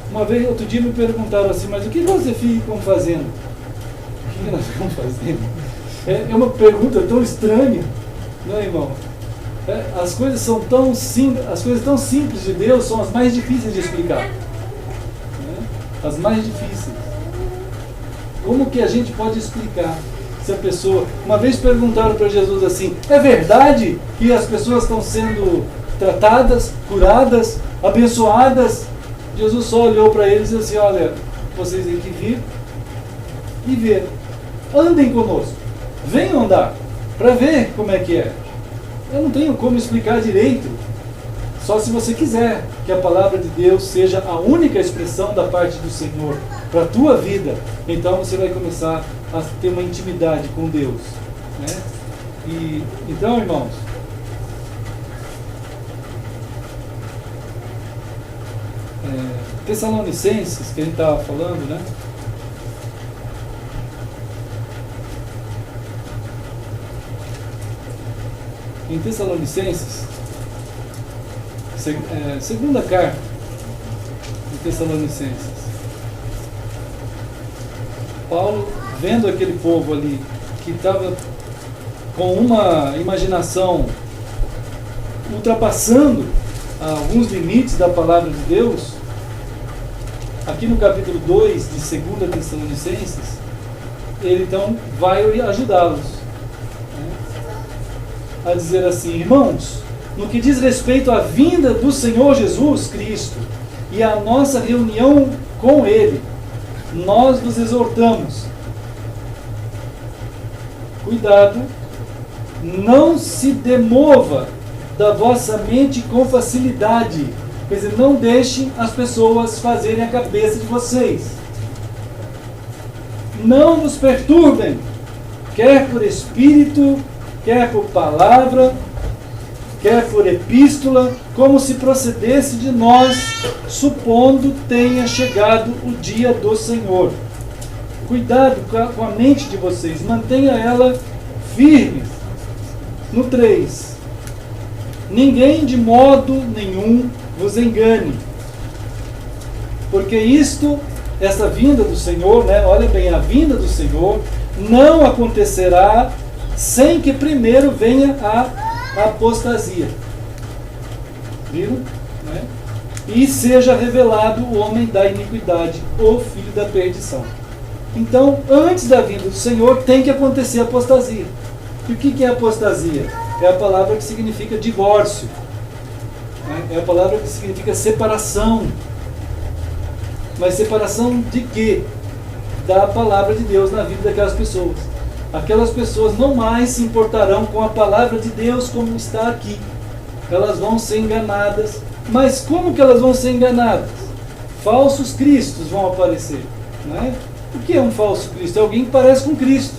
Outro dia me perguntaram assim: mas o que vocês ficam fazendo? O que nós ficamos fazendo? É uma pergunta tão estranha, não é, irmão? As coisas são tão simples, as coisas tão simples de Deus são as mais difíceis de explicar. Né? As mais difíceis. Como que a gente pode explicar se a pessoa... Uma vez perguntaram para Jesus assim: é verdade que as pessoas estão sendo tratadas, curadas, abençoadas? Jesus só olhou para eles e disse assim: olha, vocês têm que vir e ver. Andem conosco. Venham andar para ver como é que é. Eu não tenho como explicar direito Só se você quiser que a palavra de Deus seja a única expressão da parte do Senhor para a tua vida, então você vai começar a ter uma intimidade com Deus, né? E, então, irmãos, Tessalonicenses, que a gente estava falando, né? Em Tessalonicenses, segunda carta de Tessalonicenses, Paulo, vendo aquele povo ali que estava com uma imaginação ultrapassando alguns limites da palavra de Deus, aqui no capítulo 2 de 2 Tessalonicenses, ele então vai ajudá-los, né, a dizer assim: irmãos, no que diz respeito à vinda do Senhor Jesus Cristo e à nossa reunião com Ele, nós vos exortamos. Cuidado, não se demova da vossa mente com facilidade. Quer dizer, não deixem as pessoas fazerem a cabeça de vocês. Não vos perturbem, quer por espírito, quer por palavra, quer por epístola, como se procedesse de nós, supondo tenha chegado o dia do Senhor. Cuidado com a mente de vocês, mantenha ela firme. No 3, ninguém de modo nenhum vos engane, porque essa vinda do Senhor, né, olha bem, a vinda do Senhor não acontecerá sem que primeiro venha a apostasia. Viram? Né? E seja revelado o homem da iniquidade, o filho da perdição. Então, antes da vinda do Senhor, tem que acontecer a apostasia. E o que é apostasia? É a palavra que significa divórcio. É a palavra que significa separação. Mas separação de quê? Da palavra de Deus na vida daquelas pessoas. Aquelas pessoas não mais se importarão com a palavra de Deus como está aqui. Elas vão ser enganadas. Mas como que elas vão ser enganadas? Falsos cristos vão aparecer, né? O que é um falso Cristo? É alguém que parece com Cristo.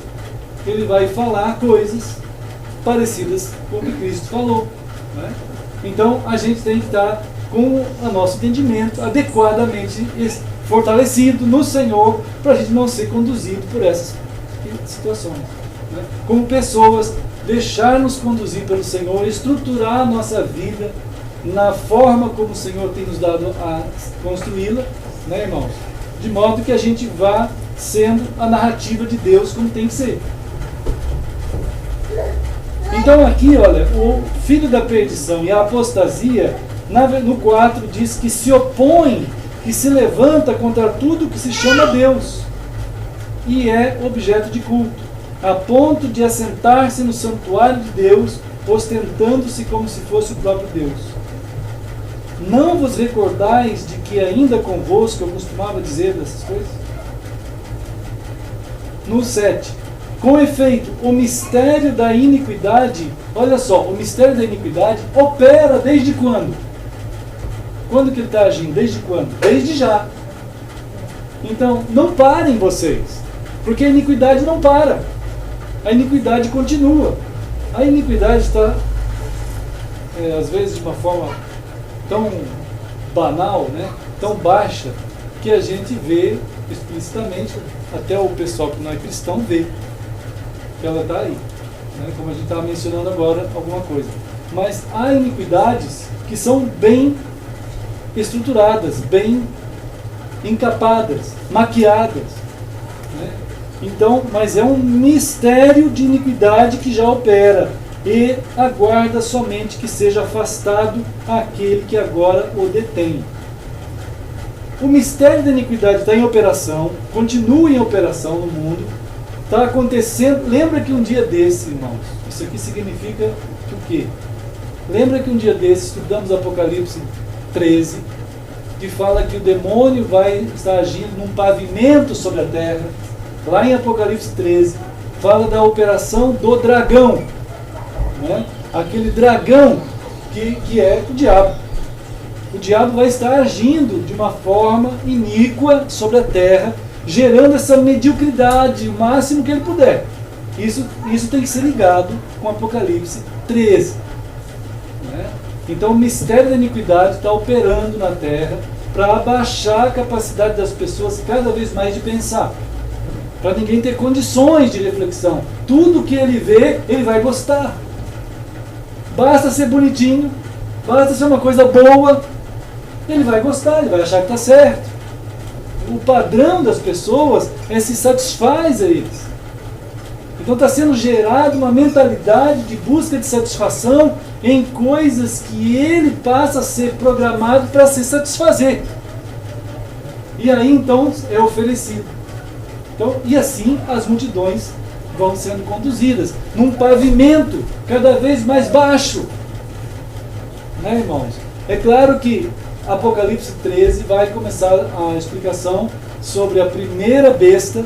Ele vai falar coisas parecidas com o que Cristo falou, né? Então a gente tem que estar com o nosso entendimento adequadamente fortalecido no Senhor, para a gente não ser conduzido por essas situações, né? Como pessoas, deixar-nos conduzir pelo Senhor, estruturar a nossa vida na forma como o Senhor tem nos dado a construí-la, né, irmãos? De modo que a gente vá sendo a narrativa de Deus como tem que ser. Então aqui, olha, o filho da perdição e a apostasia, no 4 diz que se opõe, que se levanta contra tudo que se chama Deus e é objeto de culto, a ponto de assentar-se no santuário de Deus, ostentando-se como se fosse o próprio Deus. Não vos recordais de que ainda convosco eu costumava dizer dessas coisas? No 7, com efeito, o mistério da iniquidade, olha só, o mistério da iniquidade opera desde quando? Quando que ele está agindo? Desde quando? Desde já. Então, não parem vocês, porque a iniquidade não para. A iniquidade continua. A iniquidade está, às vezes, de uma forma tão banal, né? Tão baixa, que a gente vê explicitamente, até o pessoal que não é cristão vê que ela está aí, né? Como a gente estava mencionando agora alguma coisa. Mas há iniquidades que são bem estruturadas, bem encapadas, maquiadas, né? Então, mas é um mistério de iniquidade que já opera e aguarda somente que seja afastado aquele que agora o detém. O mistério da iniquidade está em operação, continua em operação no mundo, está acontecendo. Lembra que um dia desse, irmãos, isso aqui significa o quê? Lembra que um dia desse estudamos Apocalipse 13, que fala que o demônio vai estar agindo num pavimento sobre a terra. Lá em Apocalipse 13, fala da operação do dragão, né? Aquele dragão que é o diabo, o diabo vai estar agindo de uma forma iníqua sobre a terra, gerando essa mediocridade o máximo que ele puder. Isso tem que ser ligado com Apocalipse 13. Né? Então o mistério da iniquidade está operando na terra para abaixar a capacidade das pessoas cada vez mais de pensar. Para ninguém ter condições de reflexão. Tudo que ele vê, ele vai gostar. Basta ser bonitinho, basta ser uma coisa boa, ele vai gostar, ele vai achar que está certo. O padrão das pessoas se satisfaz a eles. Então está sendo gerada uma mentalidade de busca de satisfação em coisas que ele passa a ser programado para se satisfazer. E aí então é oferecido. Então, e assim as multidões vão sendo conduzidas num pavimento cada vez mais baixo. Né, irmãos? É claro que Apocalipse 13 vai começar a explicação sobre a primeira besta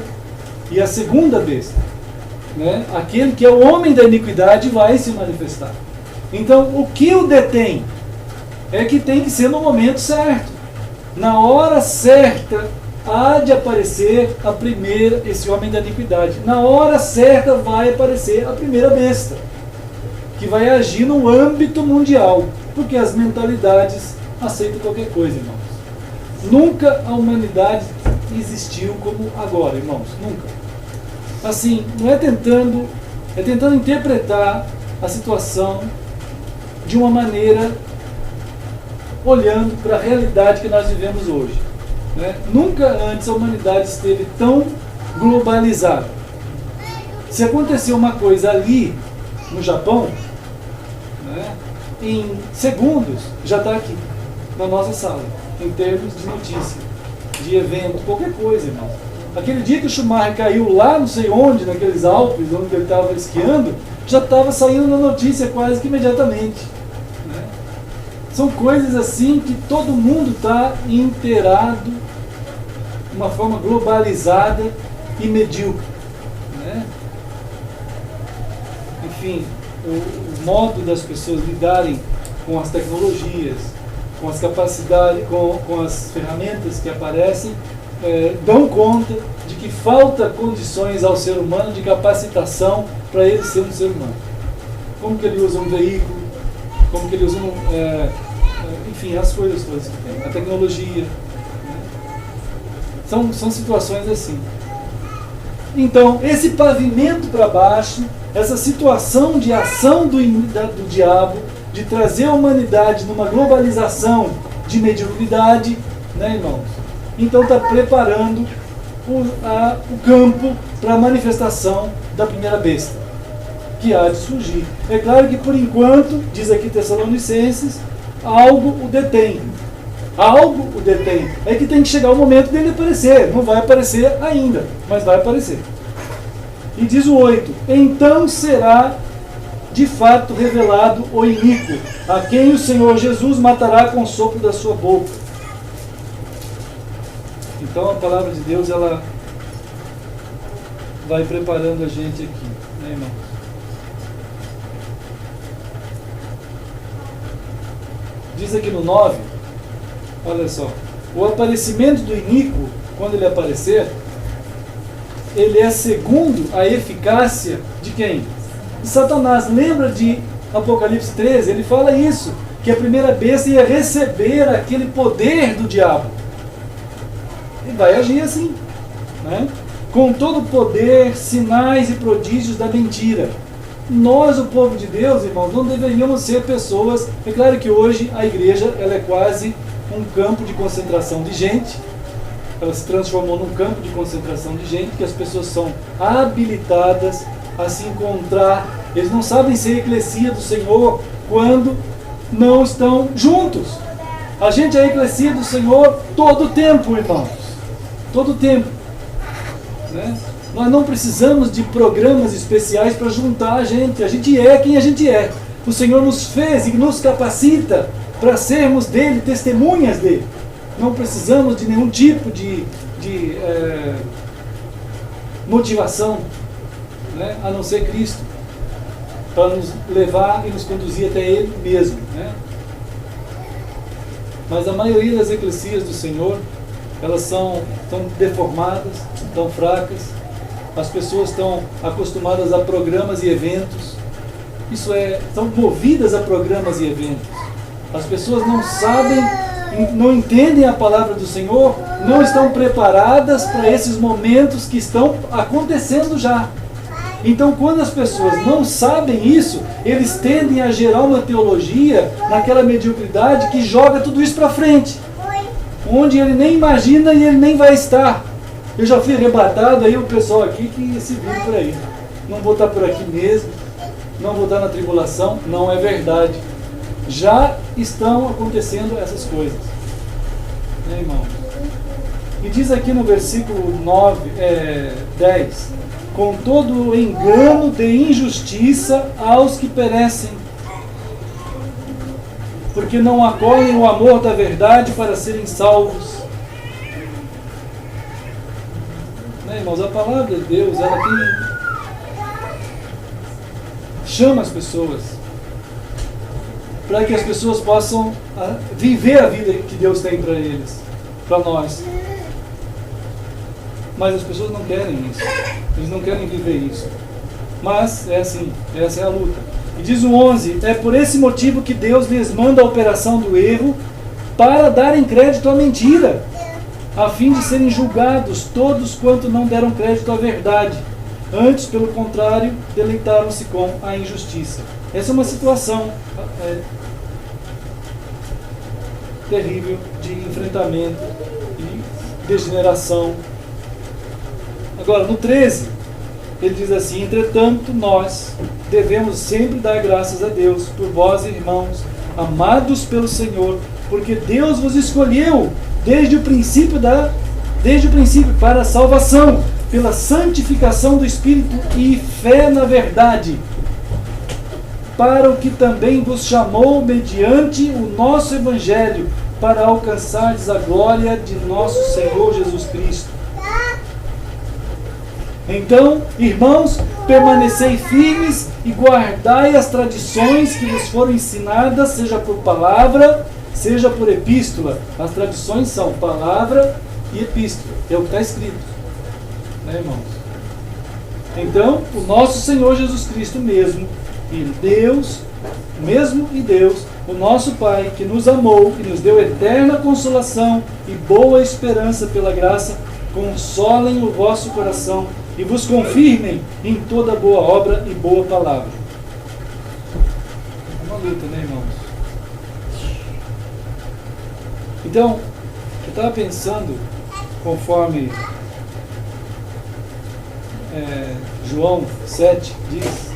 e a segunda besta. Né? Aquele que é o homem da iniquidade vai se manifestar. Então, o que o detém é que tem que ser no momento certo. Na hora certa, há de aparecer esse homem da iniquidade. Na hora certa vai aparecer a primeira besta, que vai agir no âmbito mundial, porque as mentalidades aceitam qualquer coisa, irmãos. Nunca a humanidade existiu como agora, irmãos, nunca. Assim, não é tentando interpretar a situação de uma maneira olhando para a realidade que nós vivemos hoje. Né? Nunca antes a humanidade esteve tão globalizada. Se aconteceu uma coisa ali no Japão, né, em segundos já está aqui na nossa sala, em termos de notícia, de evento, qualquer coisa, irmão. Aquele dia que o Schumacher caiu lá, não sei onde, naqueles Alpes, onde ele estava esquiando, já estava saindo na notícia quase que imediatamente. Né? São coisas assim que todo mundo está inteirado, de uma forma globalizada e medíocre. Né? Enfim, o modo das pessoas lidarem com as tecnologias, com as capacidades, com as ferramentas que aparecem, dão conta de que falta condições ao ser humano de capacitação para ele ser um ser humano. Como que ele usa um veículo, como que ele usa enfim, as coisas todas que tem, a tecnologia. Né? São situações assim. Então, esse pavimento para baixo, essa situação de ação do diabo, de trazer a humanidade numa globalização de mediocridade, né, irmãos? Então está preparando o campo para a manifestação da primeira besta, que há de surgir. É claro que por enquanto, diz aqui Tessalonicenses, algo o detém. Algo o detém. É que tem que chegar o momento dele aparecer. Não vai aparecer ainda, mas vai aparecer. E diz o 8, então será de fato revelado o iníquo, a quem o Senhor Jesus matará com o sopro da sua boca. Então a palavra de Deus, ela vai preparando a gente aqui, né, irmão? Diz aqui no 9, olha só, o aparecimento do iníquo, quando ele aparecer, ele é segundo a eficácia de quem? De Satanás. Lembra de Apocalipse 13? Ele fala isso, que a primeira besta ia receber aquele poder do diabo. E vai agir assim, né? Com todo o poder, sinais e prodígios da mentira. Nós, o povo de Deus, irmãos, não deveríamos ser pessoas... É claro que hoje a igreja, ela é quase um campo de concentração de gente. Ela se transformou num campo de concentração de gente, que as pessoas são habilitadas a se encontrar. Eles não sabem ser eclesia do Senhor quando não estão juntos. A gente é a eclesia do Senhor todo o tempo, irmãos. Todo o tempo. Né? Nós não precisamos de programas especiais para juntar a gente é quem a gente é. O Senhor nos fez e nos capacita para sermos dele, testemunhas dele. Não precisamos de nenhum tipo de motivação, né? A não ser Cristo, para nos levar e nos conduzir até ele mesmo, né? Mas a maioria das eclesias do Senhor, elas são tão deformadas, tão fracas. As pessoas estão acostumadas a programas e eventos. Isso é, estão movidas a programas e eventos. As pessoas não sabem, não entendem a palavra do Senhor, não estão preparadas para esses momentos que estão acontecendo já. Então, quando as pessoas não sabem isso, eles tendem a gerar uma teologia naquela mediocridade que joga tudo isso para frente, onde ele nem imagina e ele nem vai estar. Eu já fui arrebatado, aí o pessoal aqui que se vira por aí. Não vou estar por aqui mesmo, não vou estar na tribulação. Não é verdade. Já estão acontecendo essas coisas. Né, irmão? E diz aqui no versículo 10: com todo o engano de injustiça aos que perecem, porque não acolhem o amor da verdade para serem salvos. Né, irmãos? A palavra de Deus, ela chama as pessoas para que as pessoas possam viver a vida que Deus tem para eles, para nós. Mas as pessoas não querem isso. Eles não querem viver isso. Mas é assim, essa é a luta. E diz o 11: é por esse motivo que Deus lhes manda a operação do erro, para darem crédito à mentira, a fim de serem julgados todos quanto não deram crédito à verdade. Antes, pelo contrário, deleitaram-se com a injustiça. Essa é uma situação terrível de enfrentamento e degeneração. Agora, no 13, ele diz assim: entretanto, nós devemos sempre dar graças a Deus por vós, irmãos, amados pelo Senhor, porque Deus vos escolheu desde o princípio para a salvação, pela santificação do Espírito e fé na verdade, para o que também vos chamou mediante o nosso Evangelho, para alcançardes a glória de nosso Senhor Jesus Cristo. Então, irmãos, permanecei firmes e guardai as tradições que vos foram ensinadas, seja por palavra, seja por epístola. As tradições são palavra e epístola. É o que está escrito. Né, irmãos? Então, o nosso Senhor Jesus Cristo mesmo, e Deus, o nosso Pai, que nos amou e nos deu eterna consolação e boa esperança pela graça, consolem o vosso coração e vos confirmem em toda boa obra e boa palavra. É uma luta, né, irmãos? Então, eu estava pensando, conforme João 7 diz,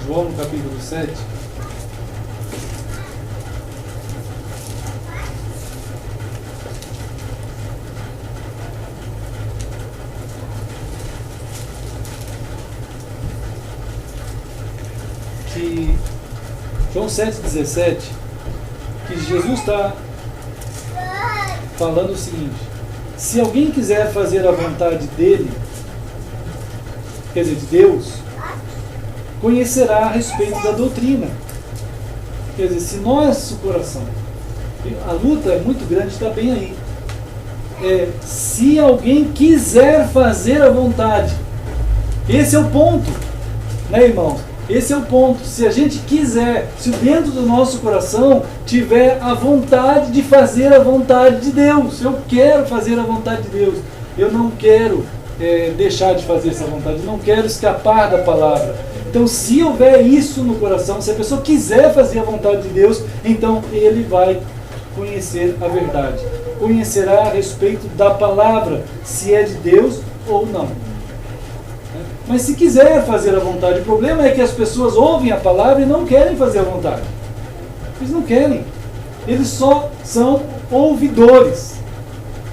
João no capítulo 7, que João 7,17, que Jesus está falando o seguinte: se alguém quiser fazer a vontade dele, quer dizer, de Deus, conhecerá a respeito da doutrina. Quer dizer, se nosso coração, a luta é muito grande, está bem aí. Se alguém quiser fazer a vontade, esse é o ponto, né, irmãos? Esse é o ponto. Se a gente quiser, se dentro do nosso coração tiver a vontade de fazer a vontade de Deus, eu quero fazer a vontade de Deus, eu não quero deixar de fazer essa vontade, eu não quero escapar da palavra. Então, se houver isso no coração, se a pessoa quiser fazer a vontade de Deus, então ele vai conhecer a verdade, conhecerá a respeito da palavra, se é de Deus ou não. Mas se quiser fazer a vontade, o problema é que as pessoas ouvem a palavra e não querem fazer a vontade. Eles não querem. Eles só são ouvidores.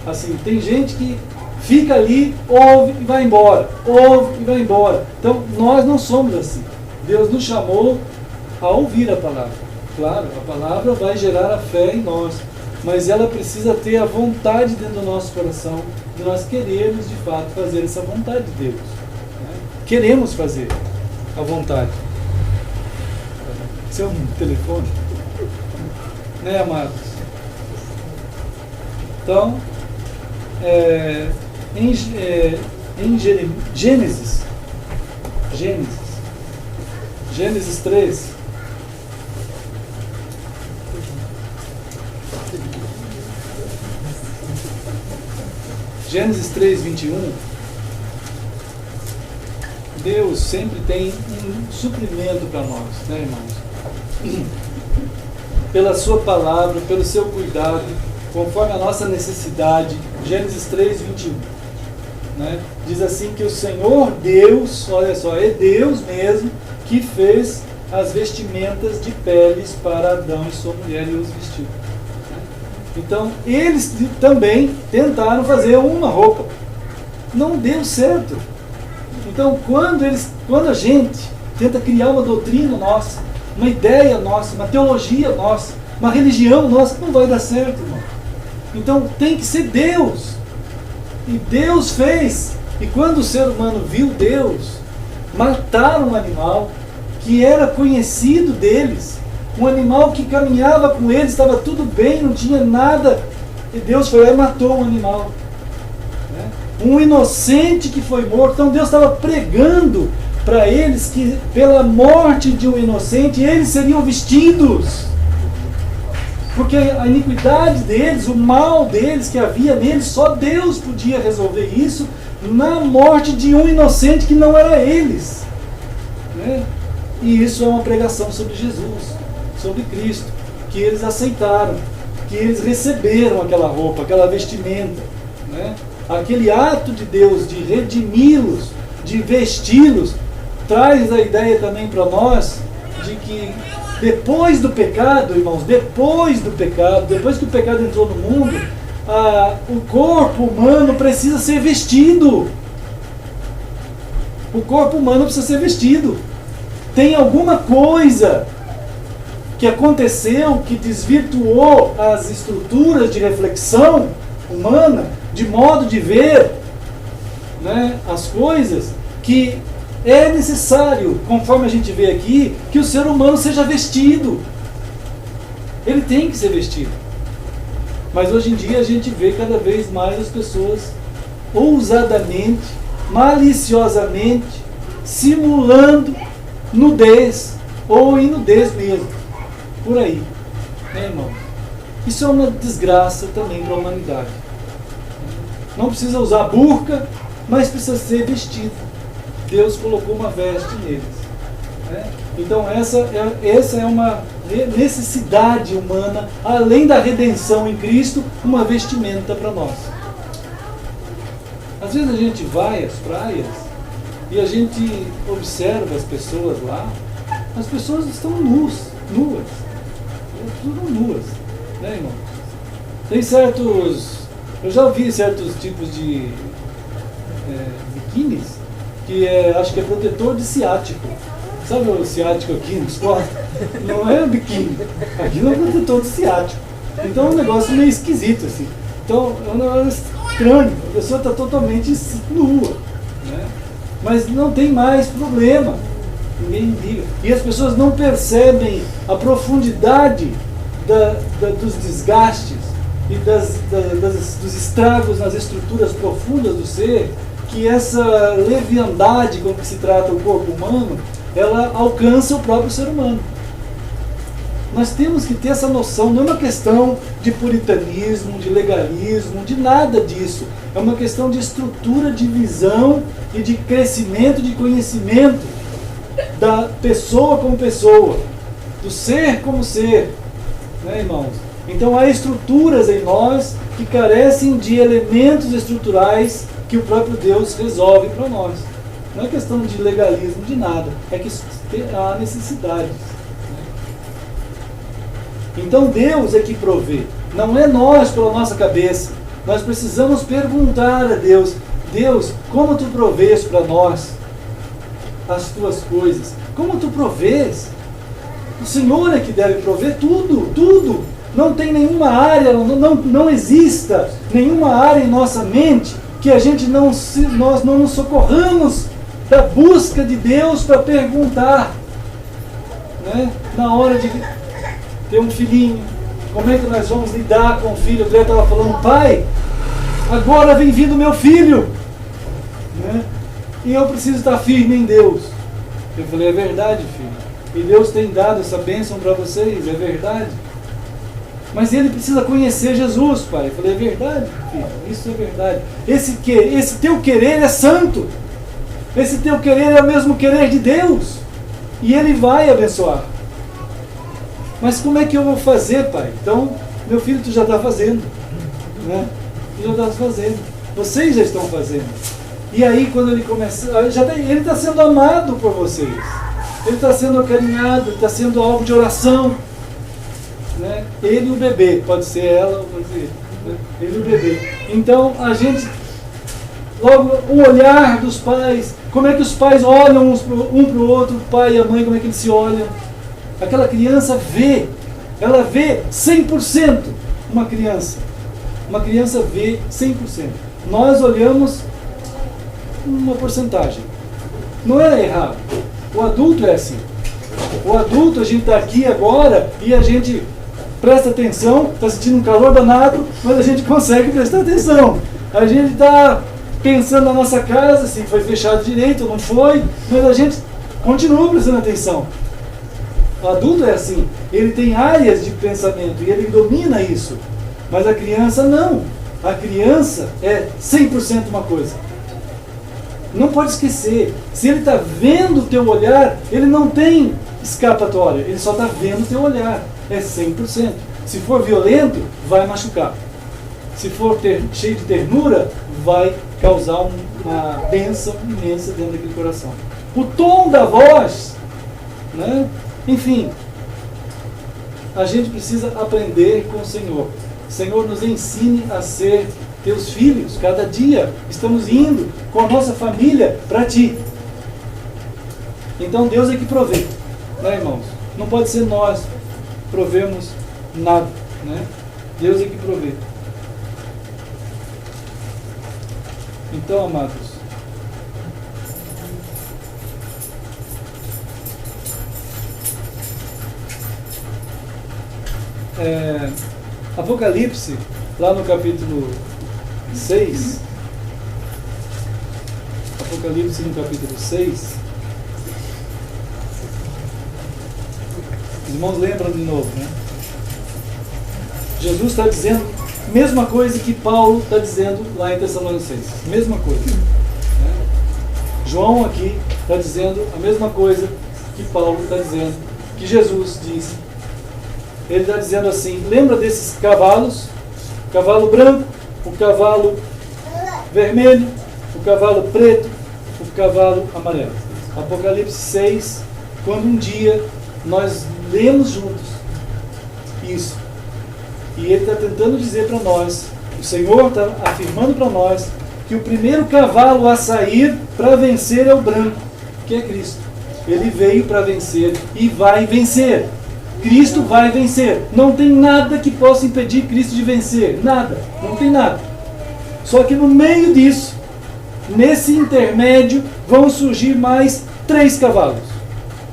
Assim, tem gente que fica ali, ouve e vai embora. Ouve e vai embora. Então, nós não somos assim. Deus nos chamou a ouvir a palavra. Claro, a palavra vai gerar a fé em nós. Mas ela precisa ter a vontade dentro do nosso coração, de nós querermos, de fato, fazer essa vontade de Deus. Queremos fazer a vontade. Seu telefone, né, amados? Então, em Gênesis 3, Gênesis 3, 21, Deus sempre tem um suprimento para nós, né, irmãos? Pela sua palavra, pelo seu cuidado, conforme a nossa necessidade. Gênesis 3, 21. Né? Diz assim que o Senhor Deus, olha só, é Deus mesmo que fez as vestimentas de peles para Adão e sua mulher e os vestiu. Então, eles também tentaram fazer uma roupa. Não deu certo. Então, quando a gente tenta criar uma doutrina nossa, uma ideia nossa, uma teologia nossa, uma religião nossa, não vai dar certo, irmão. Então, tem que ser Deus. E Deus fez. E quando o ser humano viu Deus matar um animal que era conhecido deles, um animal que caminhava com eles, estava tudo bem, não tinha nada, e Deus foi lá e matou um animal. Né? Um inocente que foi morto. Então Deus estava pregando para eles que pela morte de um inocente eles seriam vestidos. Porque a iniquidade deles, o mal deles que havia neles, só Deus podia resolver isso na morte de um inocente que não era eles. Né? E isso é uma pregação sobre Jesus, sobre Cristo, que eles aceitaram, que eles receberam aquela roupa, aquela vestimenta. Né? Aquele ato de Deus de redimi-los, de vesti-los, traz a ideia também para nós de que depois do pecado, irmãos, depois que o pecado entrou no mundo, o corpo humano precisa ser vestido. O corpo humano precisa ser vestido. Tem alguma coisa que aconteceu, que desvirtuou as estruturas de reflexão humana, de modo de ver, né, as coisas, que é necessário, conforme a gente vê aqui, que o ser humano seja vestido. Ele tem que ser vestido. Mas hoje em dia a gente vê cada vez mais as pessoas ousadamente, maliciosamente, simulando nudez, ou inudez mesmo, por aí, né, irmão? Isso é uma desgraça também para a humanidade. Não precisa usar burca, mas precisa ser vestido. Deus colocou uma veste neles. Né? Então essa é uma necessidade humana, além da redenção em Cristo, uma vestimenta para nós. Às vezes a gente vai às praias e a gente observa as pessoas lá, as pessoas estão nuas, tudo nuas, né, irmão? Tem eu já vi certos tipos de biquínis que acho que é protetor de ciático. Sabe o ciático aqui nos costas? Não é biquíni, aquilo é protetor de ciático. Então é um negócio meio esquisito assim. Então é um negócio estranho, a pessoa está totalmente nua, né? Mas não tem mais problema, ninguém liga. E as pessoas não percebem a profundidade dos desgastes e dos estragos nas estruturas profundas do ser, que essa leviandade com que se trata o corpo humano, ela alcança o próprio ser humano. Nós temos que ter essa noção, não é uma questão de puritanismo, de legalismo, de nada disso. É uma questão de estrutura, de visão e de crescimento, de conhecimento da pessoa como pessoa, do ser como ser, né, irmãos? Então há estruturas em nós que carecem de elementos estruturais que o próprio Deus resolve para nós. Não é questão de legalismo, de nada, é que há necessidades. Então Deus é que provê, não é nós pela nossa cabeça. Nós precisamos perguntar a Deus: Deus, como tu provês para nós as tuas coisas? Como tu provês? O Senhor é que deve prover tudo, tudo. Não tem nenhuma área, não exista nenhuma área em nossa mente que nós não nos socorramos da busca de Deus para perguntar, né? Na hora de ter um filhinho, Como é que nós vamos lidar com o filho? O André estava falando, pai, agora vem vindo meu filho, né? E eu preciso estar firme em Deus. Eu falei, é verdade, filho. E Deus tem dado essa bênção para vocês, é verdade. Mas ele precisa conhecer Jesus, pai. Eu falei, é verdade, filho, isso é verdade. Esse teu querer é santo. Esse teu querer é o mesmo querer de Deus. E ele vai abençoar. Mas como é que eu vou fazer, pai? Então, meu filho, tu já está fazendo, né? Tu já está fazendo. Vocês já estão fazendo. E aí, quando ele começa, ele está sendo amado por vocês. Ele está sendo acarinhado, ele está sendo alvo de oração, né? Ele e o bebê, pode ser ela ou pode ser ele, né? Ele e o bebê. Então, a gente, logo, o olhar dos pais, como é que os pais olham um para o outro, o pai e a mãe, como é que eles se olham. Aquela criança vê, ela vê 100%. Uma criança vê 100%. Nós olhamos uma porcentagem. Não é errado. O adulto é assim. O adulto, a gente está aqui agora e a gente presta atenção, está sentindo um calor danado, mas a gente consegue prestar atenção. A gente está pensando na nossa casa, se foi fechado direito ou não foi, mas a gente continua prestando atenção. O adulto é assim, ele tem áreas de pensamento e ele domina isso. Mas a criança não. A criança é 100% uma coisa. Não pode esquecer, se ele está vendo o teu olhar, ele não tem escapatória, ele só está vendo o teu olhar, é 100%. Se for violento, vai machucar. Se for cheio de ternura, vai causar uma bênção imensa dentro daquele coração. O tom da voz, né? Enfim, a gente precisa aprender com o Senhor. O Senhor nos ensine a ser teus filhos. Cada dia estamos indo com a nossa família para Ti. Então Deus é que provê, né, irmãos? Não pode ser nós provemos nada, né? Deus é que provê. Então, amados, Apocalipse, lá no capítulo 6, Apocalipse no capítulo 6, os irmãos lembram de novo, né? Jesus está dizendo a mesma coisa que Paulo está dizendo lá em Tessalonicenses, mesma coisa, né? João aqui está dizendo a mesma coisa que Paulo está dizendo, que Jesus disse. Ele está dizendo assim, lembra desses cavalos? O cavalo branco, o cavalo vermelho, o cavalo preto, o cavalo amarelo. Apocalipse 6, quando um dia nós lemos juntos isso. E ele está tentando dizer para nós, o Senhor está afirmando para nós, que o primeiro cavalo a sair para vencer é o branco, que é Cristo. Ele veio para vencer e vai vencer. Cristo vai vencer. Não tem nada que possa impedir Cristo de vencer. Nada. Não tem nada. Só que no meio disso, nesse intermédio, vão surgir mais 3 cavalos.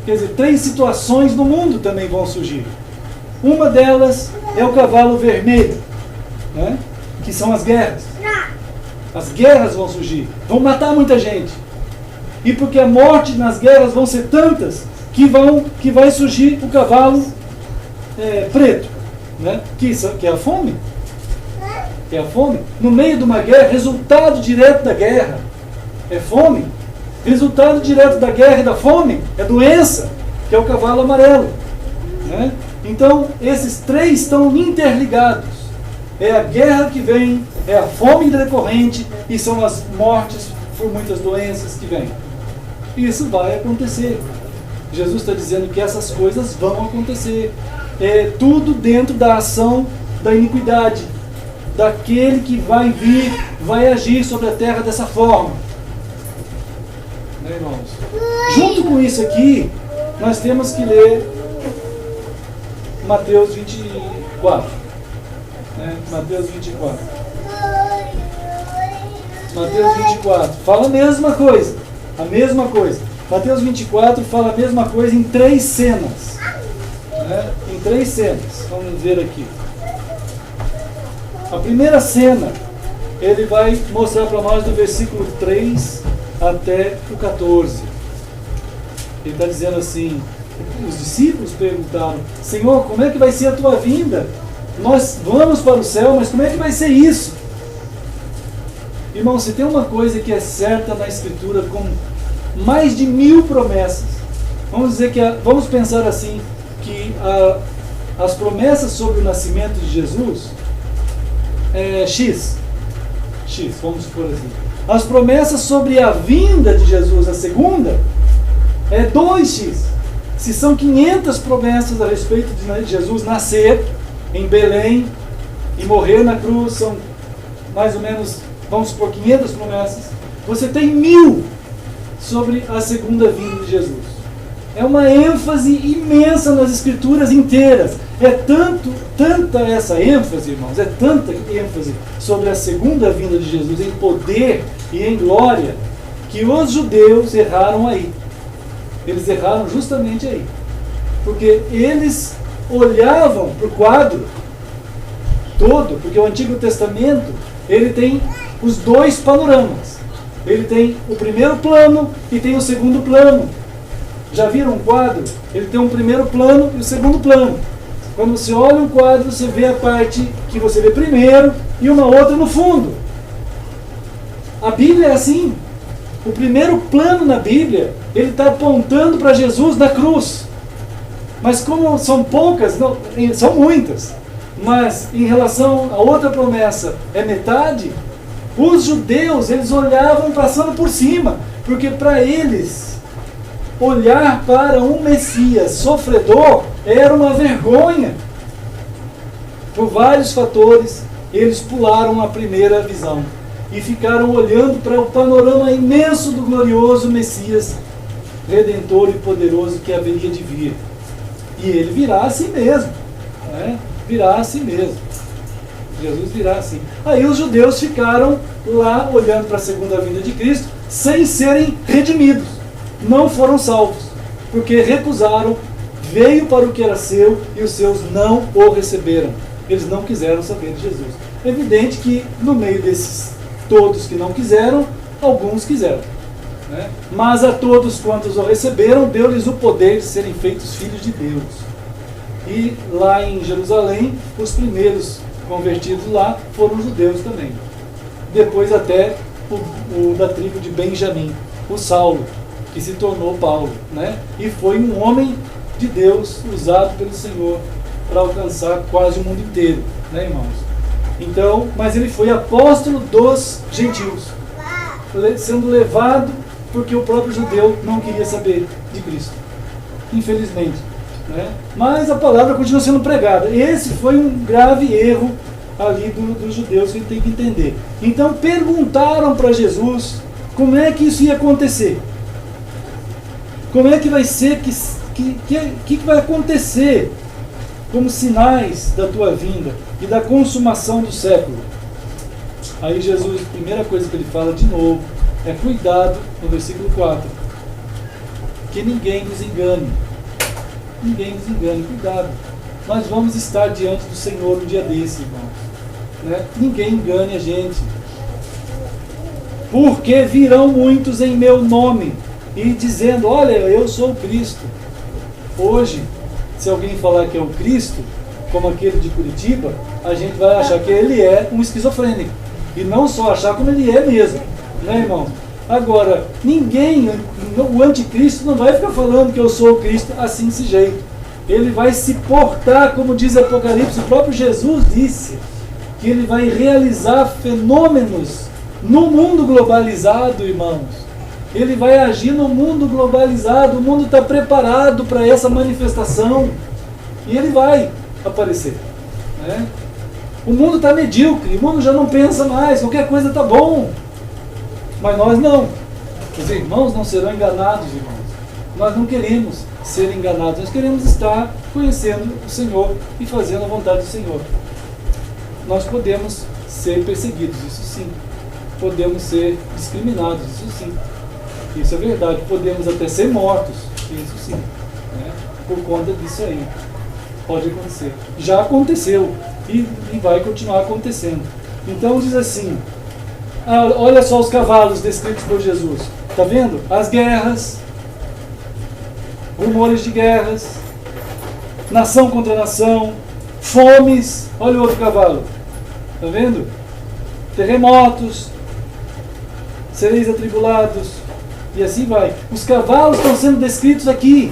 Quer dizer, 3 situações no mundo também vão surgir. Uma delas é o cavalo vermelho, né? Que são as guerras. As guerras vão surgir. Vão matar muita gente. E porque a morte nas guerras vão ser tantas, que vai surgir o cavalo preto, né? Que é a fome. É a fome. No meio de uma guerra, resultado direto da guerra é fome. Resultado direto da guerra e da fome é doença, que é o cavalo amarelo, né? Então, esses 3 estão interligados. É a guerra que vem, é a fome decorrente e são as mortes por muitas doenças que vêm. Isso vai acontecer. Jesus está dizendo que essas coisas vão acontecer. É tudo dentro da ação da iniquidade, daquele que vai vir, vai agir sobre a terra dessa forma. Né, irmãos? Junto com isso aqui, nós temos que ler Mateus 24. Né? Mateus 24. Mateus 24 fala a mesma coisa. A mesma coisa. Mateus 24 fala a mesma coisa em 3 cenas. Né? Em 3 cenas. Vamos ver aqui. A primeira cena, ele vai mostrar para nós do versículo 3 até o 14. Ele está dizendo assim, os discípulos perguntaram, Senhor, como é que vai ser a tua vinda? Nós vamos para o céu, mas como é que vai ser isso? Irmão, se tem uma coisa que é certa na Escritura, com mais de 1000 promessas, vamos pensar assim, que as promessas sobre o nascimento de Jesus é X, vamos supor assim. As promessas sobre a vinda de Jesus, a segunda, é 2x. Se são 500 promessas a respeito de Jesus nascer em Belém e morrer na cruz, são mais ou menos, vamos supor, 500 promessas. Você tem 1000 sobre a segunda vinda de Jesus. É uma ênfase imensa nas Escrituras inteiras. É tanta essa ênfase, irmãos, é tanta ênfase sobre a segunda vinda de Jesus em poder e em glória, que os judeus erraram aí. Eles erraram justamente aí. Porque eles olhavam para o quadro todo, porque o Antigo Testamento, ele tem os 2 panoramas. Ele tem o primeiro plano e tem o segundo plano. Já viram um quadro? Ele tem um primeiro plano e o segundo plano. Quando você olha um quadro, você vê a parte que você vê primeiro e uma outra no fundo. A Bíblia é assim. O primeiro plano na Bíblia, ele está apontando para Jesus na cruz. Mas como são poucas, não, são muitas, mas em relação a outra promessa é metade, os judeus, eles olhavam passando por cima, porque para eles olhar para um Messias sofredor era uma vergonha. Por vários fatores, eles pularam a primeira visão e ficaram olhando para o panorama imenso do glorioso Messias, redentor e poderoso que haveria de vir. E ele virá assim mesmo, né? Virá assim mesmo. Jesus virá assim. Aí os judeus ficaram lá olhando para a segunda vinda de Cristo sem serem redimidos. Não foram salvos, porque recusaram, veio para o que era seu e os seus não o receberam. Eles não quiseram saber de Jesus. É evidente que no meio desses todos que não quiseram, alguns quiseram, né? Mas a todos quantos o receberam, deu-lhes o poder de serem feitos filhos de Deus. E lá em Jerusalém, os primeiros convertidos lá foram judeus também. Depois até o da tribo de Benjamim, o Saulo, que se tornou Paulo, né? E foi um homem de Deus usado pelo Senhor para alcançar quase o mundo inteiro, né, irmãos? Então, mas ele foi apóstolo dos gentios, sendo levado porque o próprio judeu não queria saber de Cristo, infelizmente, né? Mas a palavra continua sendo pregada. Esse foi um grave erro ali dos judeus que a gente tem que entender. Então perguntaram para Jesus como é que isso ia acontecer. Como é que vai ser, que vai acontecer como sinais da tua vinda e da consumação do século? Aí Jesus, a primeira coisa que ele fala de novo é cuidado, no versículo 4, que ninguém nos engane. Ninguém nos engane, cuidado. Nós vamos estar diante do Senhor um dia desse, irmãos, né? Ninguém engane a gente. Porque virão muitos em meu nome e dizendo, olha, eu sou o Cristo. Hoje, se alguém falar que é o Cristo, como aquele de Curitiba, a gente vai achar que ele é um esquizofrênico. E não só achar, como ele é mesmo, né, irmão? Agora, ninguém, o anticristo não vai ficar falando que eu sou o Cristo assim desse jeito. Ele vai se portar, como diz Apocalipse, o próprio Jesus disse que ele vai realizar fenômenos no mundo globalizado, irmãos. Ele vai agir no mundo globalizado, o mundo está preparado para essa manifestação e ele vai aparecer, né? O mundo está medíocre, o mundo já não pensa mais, qualquer coisa está bom, mas nós não. Os irmãos não serão enganados, irmãos. Nós não queremos ser enganados, nós queremos estar conhecendo o Senhor e fazendo a vontade do Senhor. Nós podemos ser perseguidos, isso sim. Podemos ser discriminados, isso sim. Isso é verdade. Podemos até ser mortos, isso sim, né? Por conta disso aí. Pode acontecer. Já aconteceu. E vai continuar acontecendo. Então diz assim, olha só os cavalos descritos por Jesus. Está vendo? As guerras, rumores de guerras, nação contra nação, fomes, olha o outro cavalo. Está vendo? Terremotos, sereis atribulados, e assim vai. Os cavalos estão sendo descritos aqui.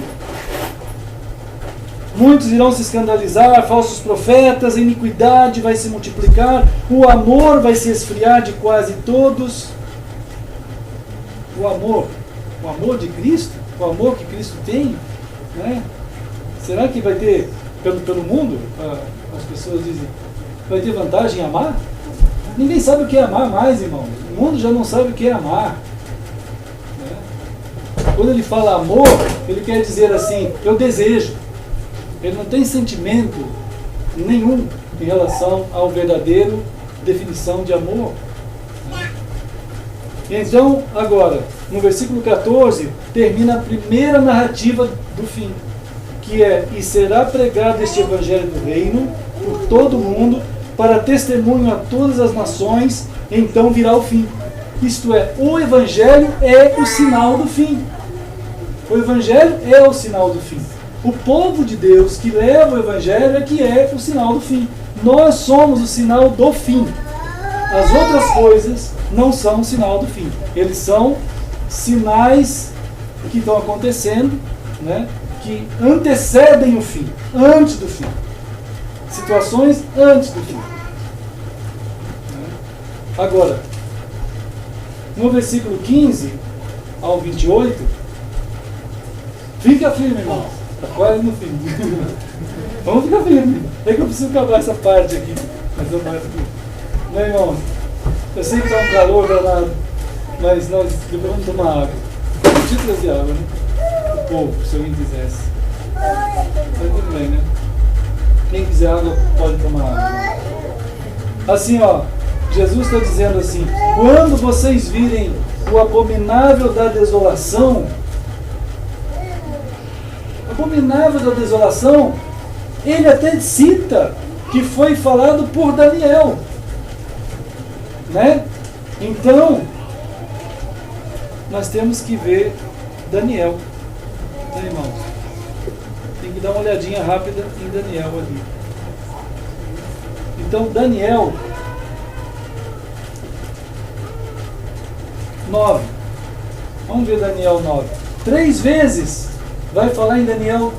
Muitos irão se escandalizar, falsos profetas, a iniquidade vai se multiplicar, o amor vai se esfriar de quase todos. O amor de Cristo, o amor que Cristo tem, né? Será que vai ter, pelo mundo, as pessoas dizem, vai ter vantagem em amar? Ninguém sabe o que é amar mais, irmão. O mundo já não sabe o que é amar. Né? Quando ele fala amor, ele quer dizer assim, eu desejo. Ele não tem sentimento nenhum em relação ao verdadeiro definição de amor. Então, agora, no versículo 14, termina a primeira narrativa do fim, que é, e será pregado este evangelho do reino por todo o mundo, para testemunho a todas as nações, então virá o fim. Isto é, o evangelho é o sinal do fim. O evangelho é o sinal do fim. O povo de Deus que leva o evangelho é que é o sinal do fim. Nós somos o sinal do fim. As outras coisas não são o sinal do fim. Eles são sinais que estão acontecendo, né, que antecedem o fim, antes do fim. Situações antes do fim. Agora, no versículo 15 ao 28, fica firme, irmão. Está quase no fim. Vamos ficar firme. É que eu preciso acabar essa parte aqui. Mas eu mais aqui. Né, irmão? Eu sei que está um calor danado, mas nós vamos tomar água. Eu tinha que trazer água, né? Um pouco, se alguém quisesse. Mas tudo bem, né? Quem quiser água pode tomar água. Assim, ó, Jesus está dizendo assim: quando vocês virem o abominável da desolação, ele até cita que foi falado por Daniel, né? Então, nós temos que ver Daniel, né, irmãos? Tem que dar uma olhadinha rápida em Daniel ali. Então, Daniel 9. Vamos ver Daniel 9. 3 vezes vai falar em Daniel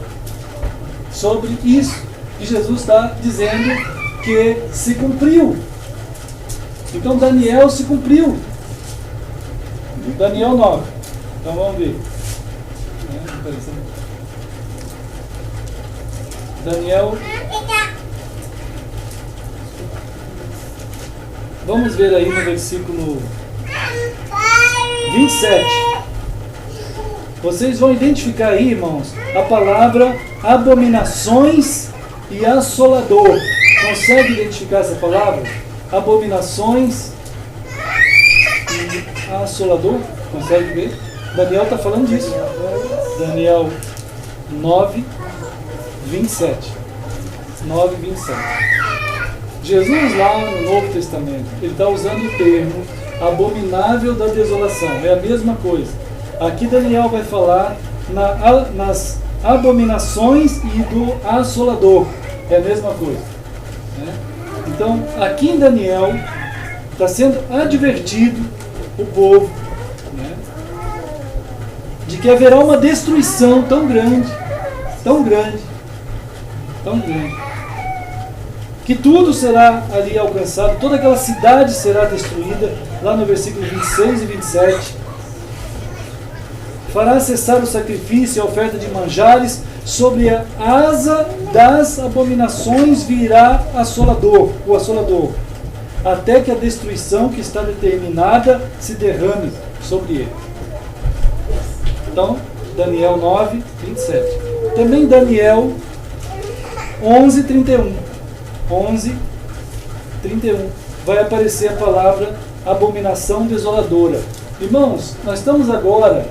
sobre isso que Jesus está dizendo que se cumpriu. Então Daniel se cumpriu. Daniel 9. Então vamos ver. Daniel. Vamos ver aí no versículo 27. Vocês vão identificar aí, irmãos, a palavra abominações e assolador. Consegue identificar essa palavra? Abominações e assolador? Consegue ver? Daniel está falando disso. Daniel 9, 27. 9, 27. Jesus lá no Novo Testamento, ele está usando o termo abominável da desolação. É a mesma coisa. Aqui Daniel vai falar nas abominações e do assolador. É a mesma coisa. Né? Então, aqui em Daniel, está sendo advertido o povo, né, de que haverá uma destruição tão grande, que tudo será ali alcançado, toda aquela cidade será destruída, lá no versículo 26 e 27. Fará cessar o sacrifício e a oferta de manjares, sobre a asa das abominações virá o assolador, até que a destruição que está determinada se derrame sobre ele. Então, Daniel 9, 27. Também Daniel 11, 31. 11, 31. Vai aparecer a palavra abominação desoladora. Irmãos, nós estamos agora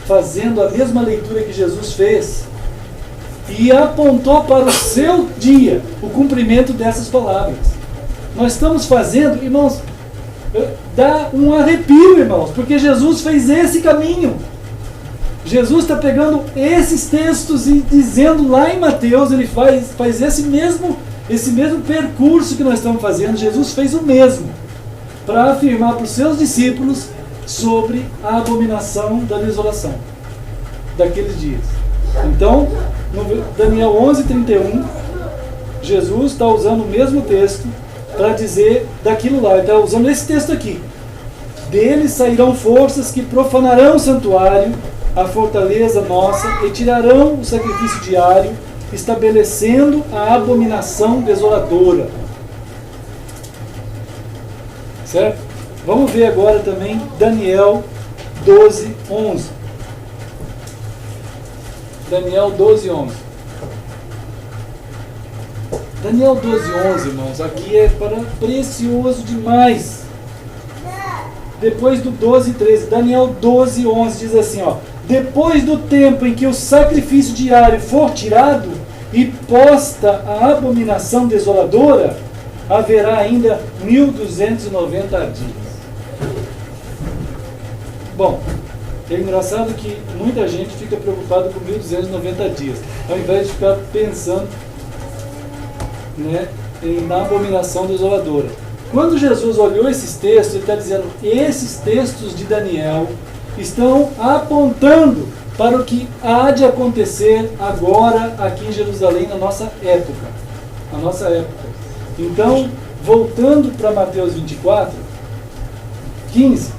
fazendo a mesma leitura que Jesus fez e apontou para o seu dia o cumprimento dessas palavras. Nós estamos fazendo, irmãos, dá um arrepio, irmãos, porque Jesus fez esse caminho. Jesus está pegando esses textos e dizendo lá em Mateus, ele faz esse mesmo percurso que nós estamos fazendo. Jesus fez o mesmo para afirmar para os seus discípulos sobre a abominação da desolação daqueles dias. Então, no Daniel 11:31, Jesus está usando o mesmo texto para dizer daquilo lá. Ele está usando esse texto aqui. Deles sairão forças que profanarão o santuário, a fortaleza nossa, e tirarão o sacrifício diário, estabelecendo a abominação desoladora. Certo? Vamos ver agora também Daniel 12:11. Daniel 12:11. Daniel 12:11, irmãos, aqui é precioso demais. Depois do 12:13, Daniel 12:11 diz assim, ó: depois do tempo em que o sacrifício diário for tirado e posta a abominação desoladora, haverá ainda 1290 dias. Bom, é engraçado que muita gente fica preocupada com 1290 dias, ao invés de ficar pensando, né, na abominação desoladora. Quando Jesus olhou esses textos, ele está dizendo, esses textos de Daniel estão apontando para o que há de acontecer agora aqui em Jerusalém na nossa época. Na nossa época. Então, voltando para Mateus 24:15,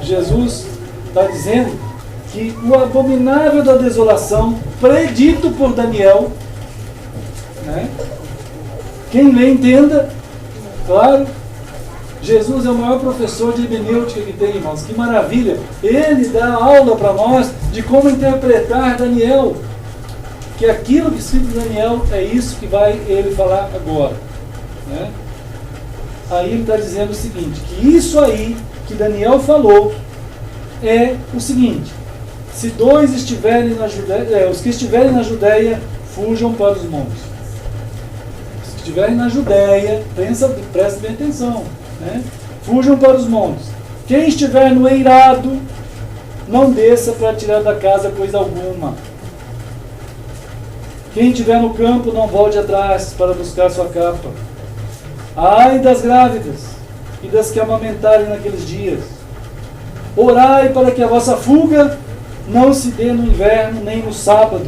Jesus está dizendo que o abominável da desolação, predito por Daniel, né? Quem lê entenda, claro. Jesus é o maior professor de hermenêutica que tem, irmãos. Que maravilha! Ele dá aula para nós de como interpretar Daniel. Que aquilo que escrito em Daniel é isso que vai ele falar agora. Né? Aí ele está dizendo o seguinte, que isso aí que Daniel falou é o seguinte: se dois estiverem na Judéia, os que estiverem na Judéia, fujam para os montes. Os que estiverem na Judéia, presta bem atenção. Né? Fujam para os montes. Quem estiver no eirado, não desça para tirar da casa coisa alguma. Quem estiver no campo, não volte atrás para buscar sua capa. Ai das grávidas e das que amamentarem naqueles dias. Orai para que a vossa fuga não se dê no inverno nem no sábado,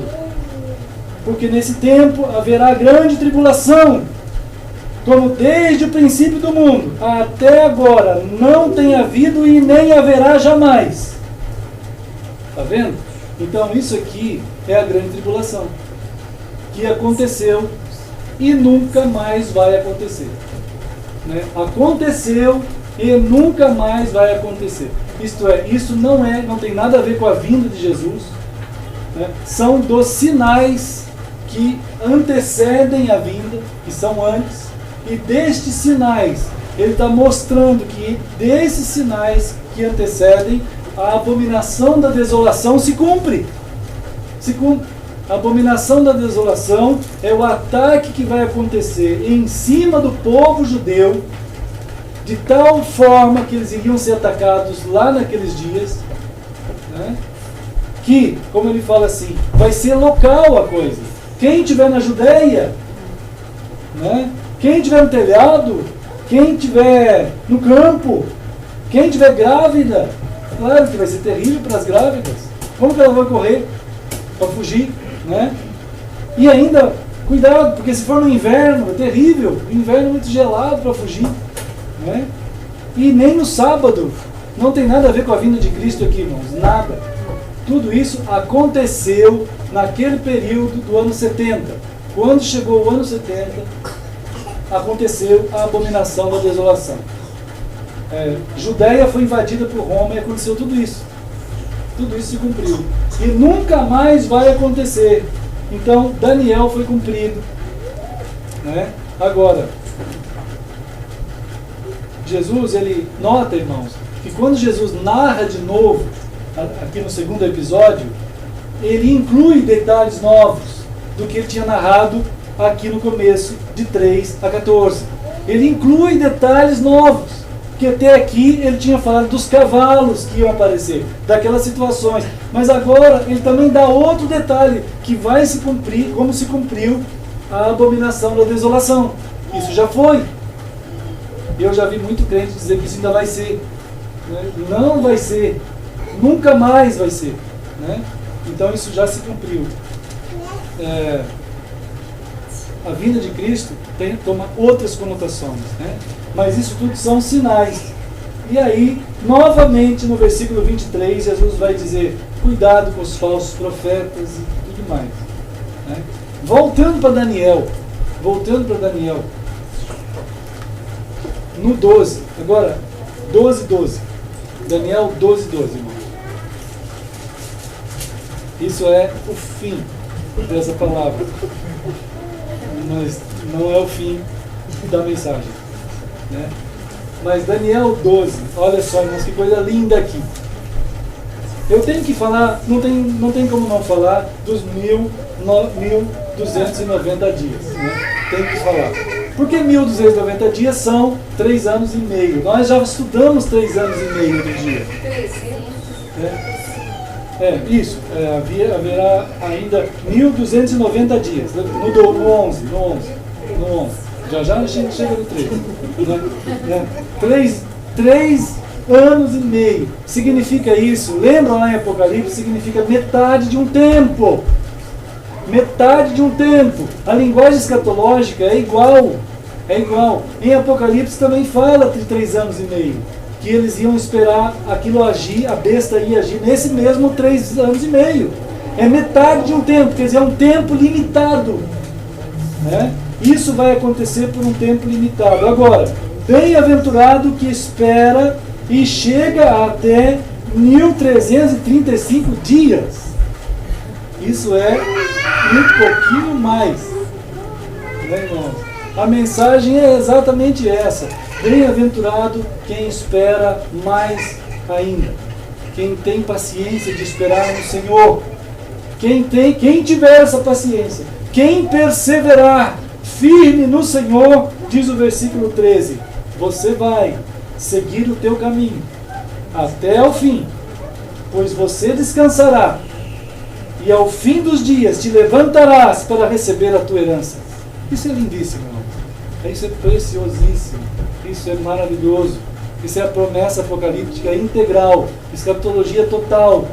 porque nesse tempo haverá grande tribulação, como desde o princípio do mundo até agora não tem havido e nem haverá jamais. Está vendo? Então isso aqui é a grande tribulação, que aconteceu e nunca mais vai acontecer. Né? Aconteceu e nunca mais vai acontecer. Isto é, isso não tem nada a ver com a vinda de Jesus. Né? São dos sinais que antecedem a vinda, que são antes. E destes sinais, ele está mostrando que desses sinais que antecedem, a abominação da desolação se cumpre. Se cumpre. A abominação da desolação é o ataque que vai acontecer em cima do povo judeu, de tal forma que eles iriam ser atacados lá naqueles dias, né? Que, como ele fala assim, vai ser local a coisa. Quem estiver na Judéia, né? Quem estiver no telhado, quem estiver no campo, quem estiver grávida, claro que vai ser terrível para as grávidas. Como que ela vai correr para fugir? Né? E ainda, cuidado, porque se for no inverno, é terrível. O inverno é muito gelado para fugir. Né? E nem no sábado. Não tem nada a ver com a vinda de Cristo aqui, irmãos. Nada. Tudo isso aconteceu naquele período do ano 70. Quando chegou o ano 70, aconteceu a abominação da desolação. Judéia foi invadida por Roma e aconteceu tudo isso. Tudo isso se cumpriu. E nunca mais vai acontecer. Então, Daniel foi cumprido. Né? Agora, Jesus, ele nota, irmãos, que quando Jesus narra de novo, aqui no segundo episódio, ele inclui detalhes novos do que ele tinha narrado aqui no começo, de 3 a 14. Ele inclui detalhes novos, que até aqui ele tinha falado dos cavalos que iam aparecer, daquelas situações. Mas agora ele também dá outro detalhe, que vai se cumprir, como se cumpriu a abominação da desolação. Isso já foi. Eu já vi muito crente dizer que isso ainda vai ser. Né? Não vai ser. Nunca mais vai ser. Né? Então isso já se cumpriu. A vinda de Cristo toma outras conotações. Né? Mas isso tudo são sinais. E aí, novamente no versículo 23, Jesus vai dizer: cuidado com os falsos profetas e tudo mais. Né? Voltando para Daniel. No 12. Agora, 12. Daniel 12, irmão. Isso é o fim dessa palavra. Mas não é o fim da mensagem. Né? Mas Daniel 12, olha só, irmãos, que coisa linda aqui. Eu tenho que falar, não tem como não falar dos 1290 dias. Né? Tenho que falar. Porque 1290 dias são 3 anos e meio. Nós já estudamos 3 anos e meio do dia. Isso. Haverá ainda 1290 dias. No 11. Já a gente chega no 3. 3 anos e meio. Significa isso. Lembra lá em Apocalipse? Significa metade de um tempo. Metade de um tempo. A linguagem escatológica é igual. Em Apocalipse também fala de 3 anos e meio. Que eles iam esperar aquilo agir, a besta ia agir nesse mesmo 3 anos e meio. É metade de um tempo, quer dizer, é um tempo limitado. Né? Isso vai acontecer por um tempo limitado. Agora, bem-aventurado que espera e chega até 1335 dias. Isso é um pouquinho mais. Né, irmãos? A mensagem é exatamente essa. Bem-aventurado quem espera mais ainda. Quem tem paciência de esperar no Senhor. Quem tiver essa paciência. Quem perseverar firme no Senhor, diz o versículo 13, você vai seguir o teu caminho até o fim, pois você descansará e ao fim dos dias te levantarás para receber a tua herança. Isso é lindíssimo, irmão. Isso é preciosíssimo. Isso é maravilhoso. Isso é a promessa apocalíptica integral, escatologia total.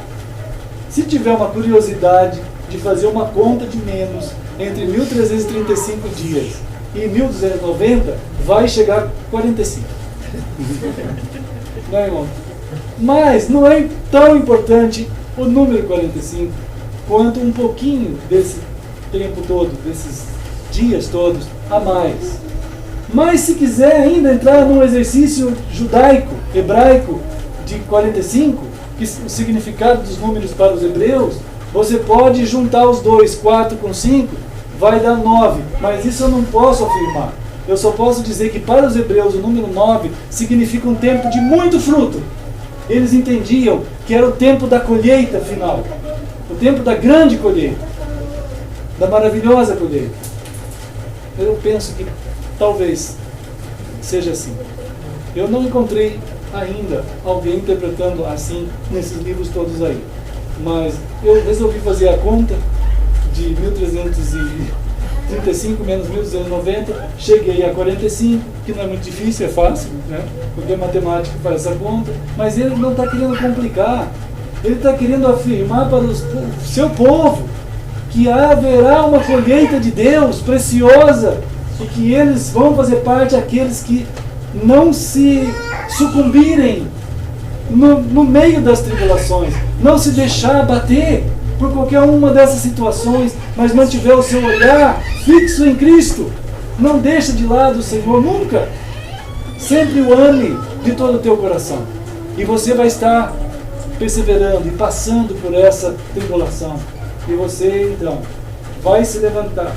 Se tiver uma curiosidade de fazer uma conta de menos entre 1335 dias e 1290, vai chegar a 45. Não é, irmão? Mas não é tão importante o número 45 quanto um pouquinho desse tempo todo, desses dias todos a mais. Mas se quiser ainda entrar num exercício judaico, hebraico de 45, que o significado dos números para os hebreus, você pode juntar os dois, 4 com 5, vai dar 9. Mas isso eu não posso afirmar. Eu só posso dizer que para os hebreus o número 9 significa um tempo de muito fruto. Eles entendiam que era o tempo da colheita final. O tempo da grande colheita. Da maravilhosa colheita. Eu penso que talvez seja assim. Eu não encontrei ainda alguém interpretando assim nesses livros todos aí. Mas eu resolvi fazer a conta de 1335 menos 1290, cheguei a 45, que não é muito difícil, é fácil, né? Porque matemática faz essa conta, mas ele não está querendo complicar, ele está querendo afirmar para o seu povo que haverá uma colheita de Deus preciosa e que eles vão fazer parte daqueles que não se sucumbirem no meio das tribulações, não se deixar abater por qualquer uma dessas situações, mas mantiver o seu olhar fixo em Cristo. Não deixa de lado o Senhor nunca. Sempre o ame de todo o teu coração. E você vai estar perseverando e passando por essa tribulação. E você então vai se levantar.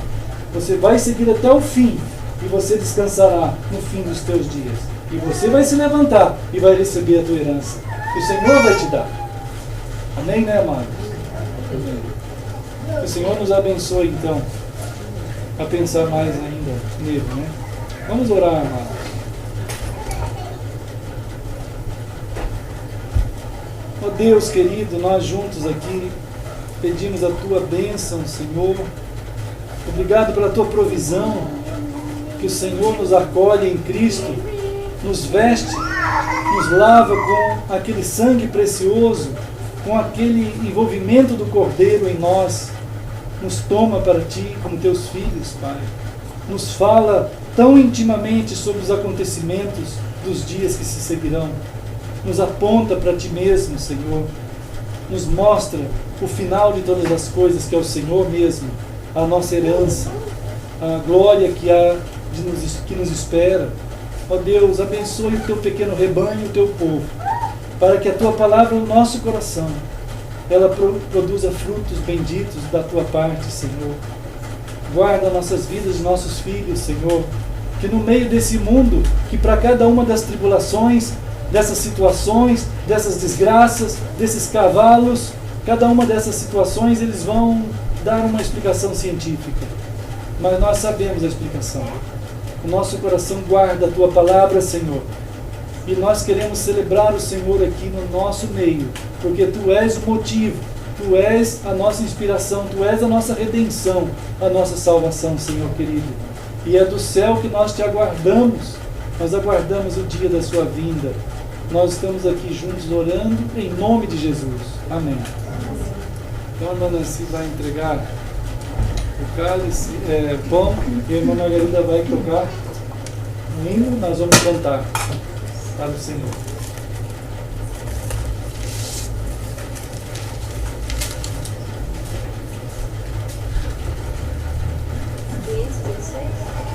Você vai seguir até o fim. E você descansará no fim dos teus dias. E você vai se levantar e vai receber a tua herança. Que o Senhor vai te dar. Amém, né, amado? Que o Senhor nos abençoe, então, a pensar mais ainda nele, né? Vamos orar, amados. Ó Deus querido, nós juntos aqui pedimos a Tua bênção, Senhor. Obrigado pela Tua provisão, que o Senhor nos acolhe em Cristo, nos veste, nos lava com aquele sangue precioso, com aquele envolvimento do Cordeiro em nós, nos toma para Ti como Teus filhos, Pai. Nos fala tão intimamente sobre os acontecimentos dos dias que se seguirão. Nos aponta para Ti mesmo, Senhor. Nos mostra o final de todas as coisas, que é o Senhor mesmo, a nossa herança, a glória que nos espera. Ó Deus, abençoe o Teu pequeno rebanho, o Teu povo, para que a Tua palavra no nosso coração, ela produza frutos benditos da Tua parte, Senhor. Guarda nossas vidas e nossos filhos, Senhor, que no meio desse mundo, que para cada uma das tribulações, dessas situações, dessas desgraças, desses cavalos, cada uma dessas situações eles vão dar uma explicação científica, mas nós sabemos a explicação. O nosso coração guarda a Tua palavra, Senhor, e nós queremos celebrar o Senhor aqui no nosso meio, porque Tu és o motivo, Tu és a nossa inspiração, Tu és a nossa redenção, a nossa salvação, Senhor querido. E é do céu que nós Te aguardamos, nós aguardamos o dia da Sua vinda. Nós estamos aqui juntos orando em nome de Jesus. Amém. Então a irmã Nancy vai entregar o cálice, pão, e a irmã Margarida vai tocar um hino, nós vamos cantar para o Senhor.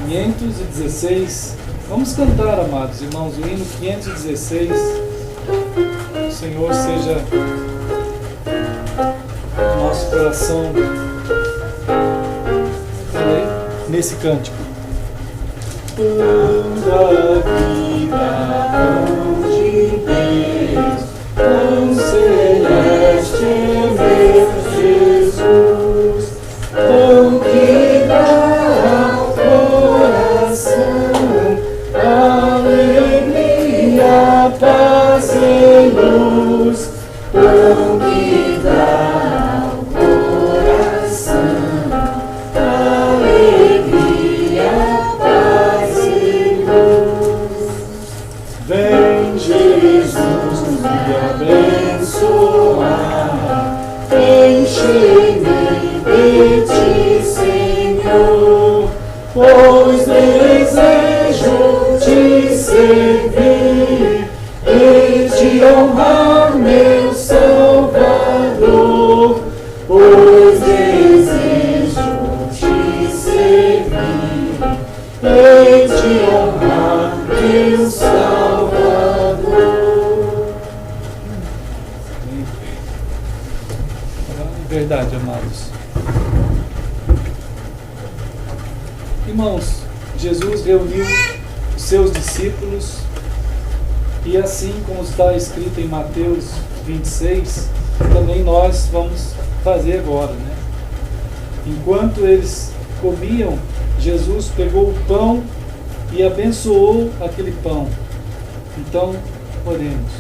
(516) Vamos cantar, amados irmãos, o hino 516. O Senhor seja no nosso coração nesse cântico. Pão da vida, pão de Deus, pão celeste é meu Jesus, pão que dá ao coração alegria, paz e luz, pão que dá ao coração alegria, paz e luz. Vem Jesus me abençoar, enche-me de Ti, Senhor, pois desejo Te servir e Te honrar, meu Salvador, pois desejo Te servir e Te honrar, meu Salvador. Verdade, amados. Irmãos, Jesus reuniu os seus discípulos e assim como está escrito em Mateus 26, também nós vamos fazer agora, né? Enquanto eles comiam, Jesus pegou o pão e abençoou aquele pão. Então, oremos.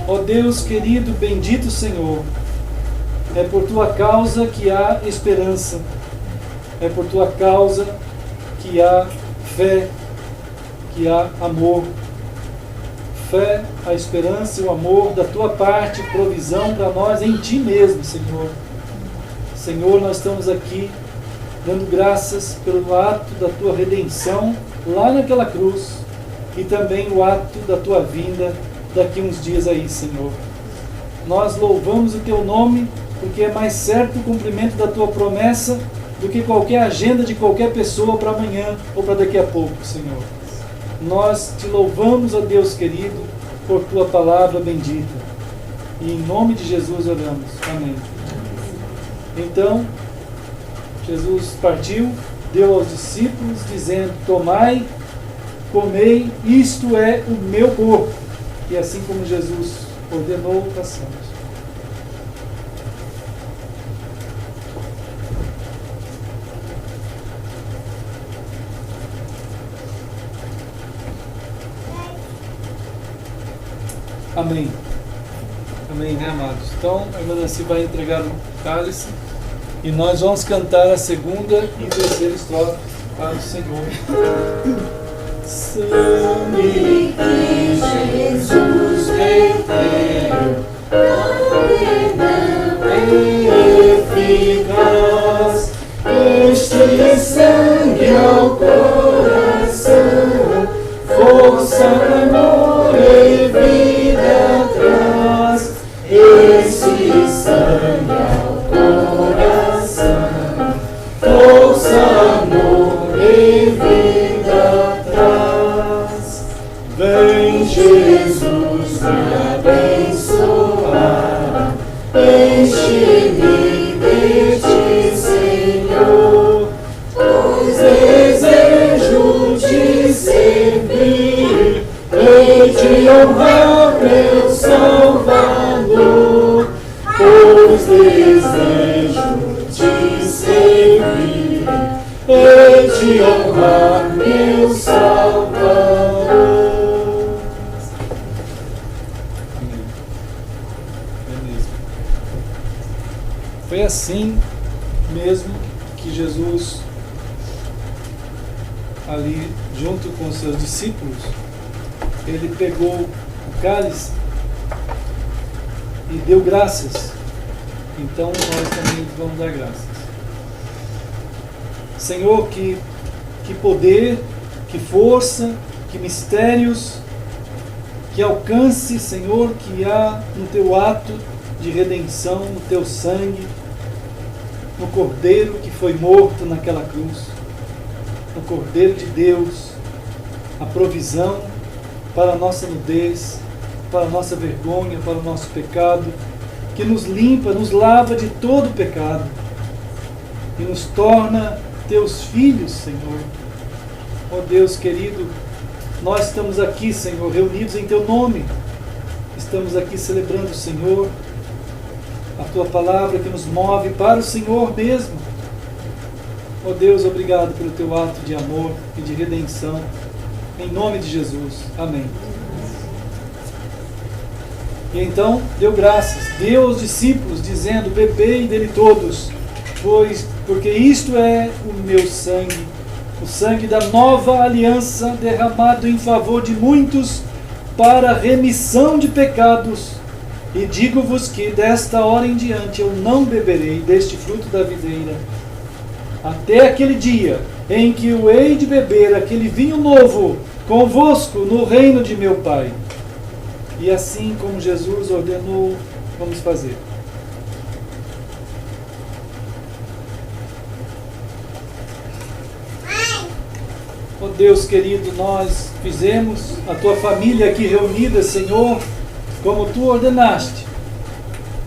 Ó Deus querido, bendito Senhor, é por Tua causa que há esperança. É por Tua causa que há fé, que há amor. Fé, a esperança e o amor da Tua parte, provisão para nós em Ti mesmo, Senhor. Senhor, nós estamos aqui dando graças pelo ato da Tua redenção lá naquela cruz e também o ato da Tua vinda daqui uns dias aí, Senhor. Nós louvamos o Teu nome porque é mais certo o cumprimento da Tua promessa do que qualquer agenda de qualquer pessoa para amanhã ou para daqui a pouco, Senhor. Nós Te louvamos, ó Deus querido, por Tua palavra bendita. E em nome de Jesus oramos. Amém. Então, Jesus partiu, deu aos discípulos, dizendo: tomai, comei, isto é o meu corpo. E assim como Jesus ordenou, façamos. Amém. Amém, né, amados? Então, a irmã Nancy vai entregar o cálice e nós vamos cantar a segunda e terceira estrofe para o Senhor. Sangue que Jesus verteu, não é eficaz. Este sangue ao coração, força, amor e vida traz. Este sangue ao coração, força, amor e vida traz. Vem Jesus me abençoar, enche-me de ti, Senhor, pois desejo te servir e te honrar, meu Salvador, pois desejo te servir e te honrar, meu Salvador. Foi assim mesmo que Jesus, ali junto com os seus discípulos, ele pegou o cálice e deu graças. Então nós também vamos dar graças. Senhor, que poder, que força, que mistérios, que alcance, Senhor, que há no teu ato de redenção, no teu sangue, no Cordeiro que foi morto naquela cruz, no Cordeiro de Deus, a provisão para a nossa nudez, para a nossa vergonha, para o nosso pecado, que nos limpa, nos lava de todo pecado e nos torna teus filhos, Senhor. Ó Deus querido, nós estamos aqui, Senhor, reunidos em teu nome, estamos aqui celebrando o Senhor, a tua palavra que nos move para o Senhor mesmo. Ó Deus, obrigado pelo teu ato de amor e de redenção, em nome de Jesus. Amém. E então deu graças, deu aos discípulos, dizendo: bebei dele todos, porque isto é o meu sangue, o sangue da nova aliança, derramado em favor de muitos para a remissão de pecados. E digo-vos que desta hora em diante eu não beberei deste fruto da videira, até aquele dia em que eu hei de beber aquele vinho novo convosco no reino de meu Pai. E assim como Jesus ordenou, vamos fazer. Ó Deus querido, nós fizemos a tua família aqui reunida, Senhor, como tu ordenaste.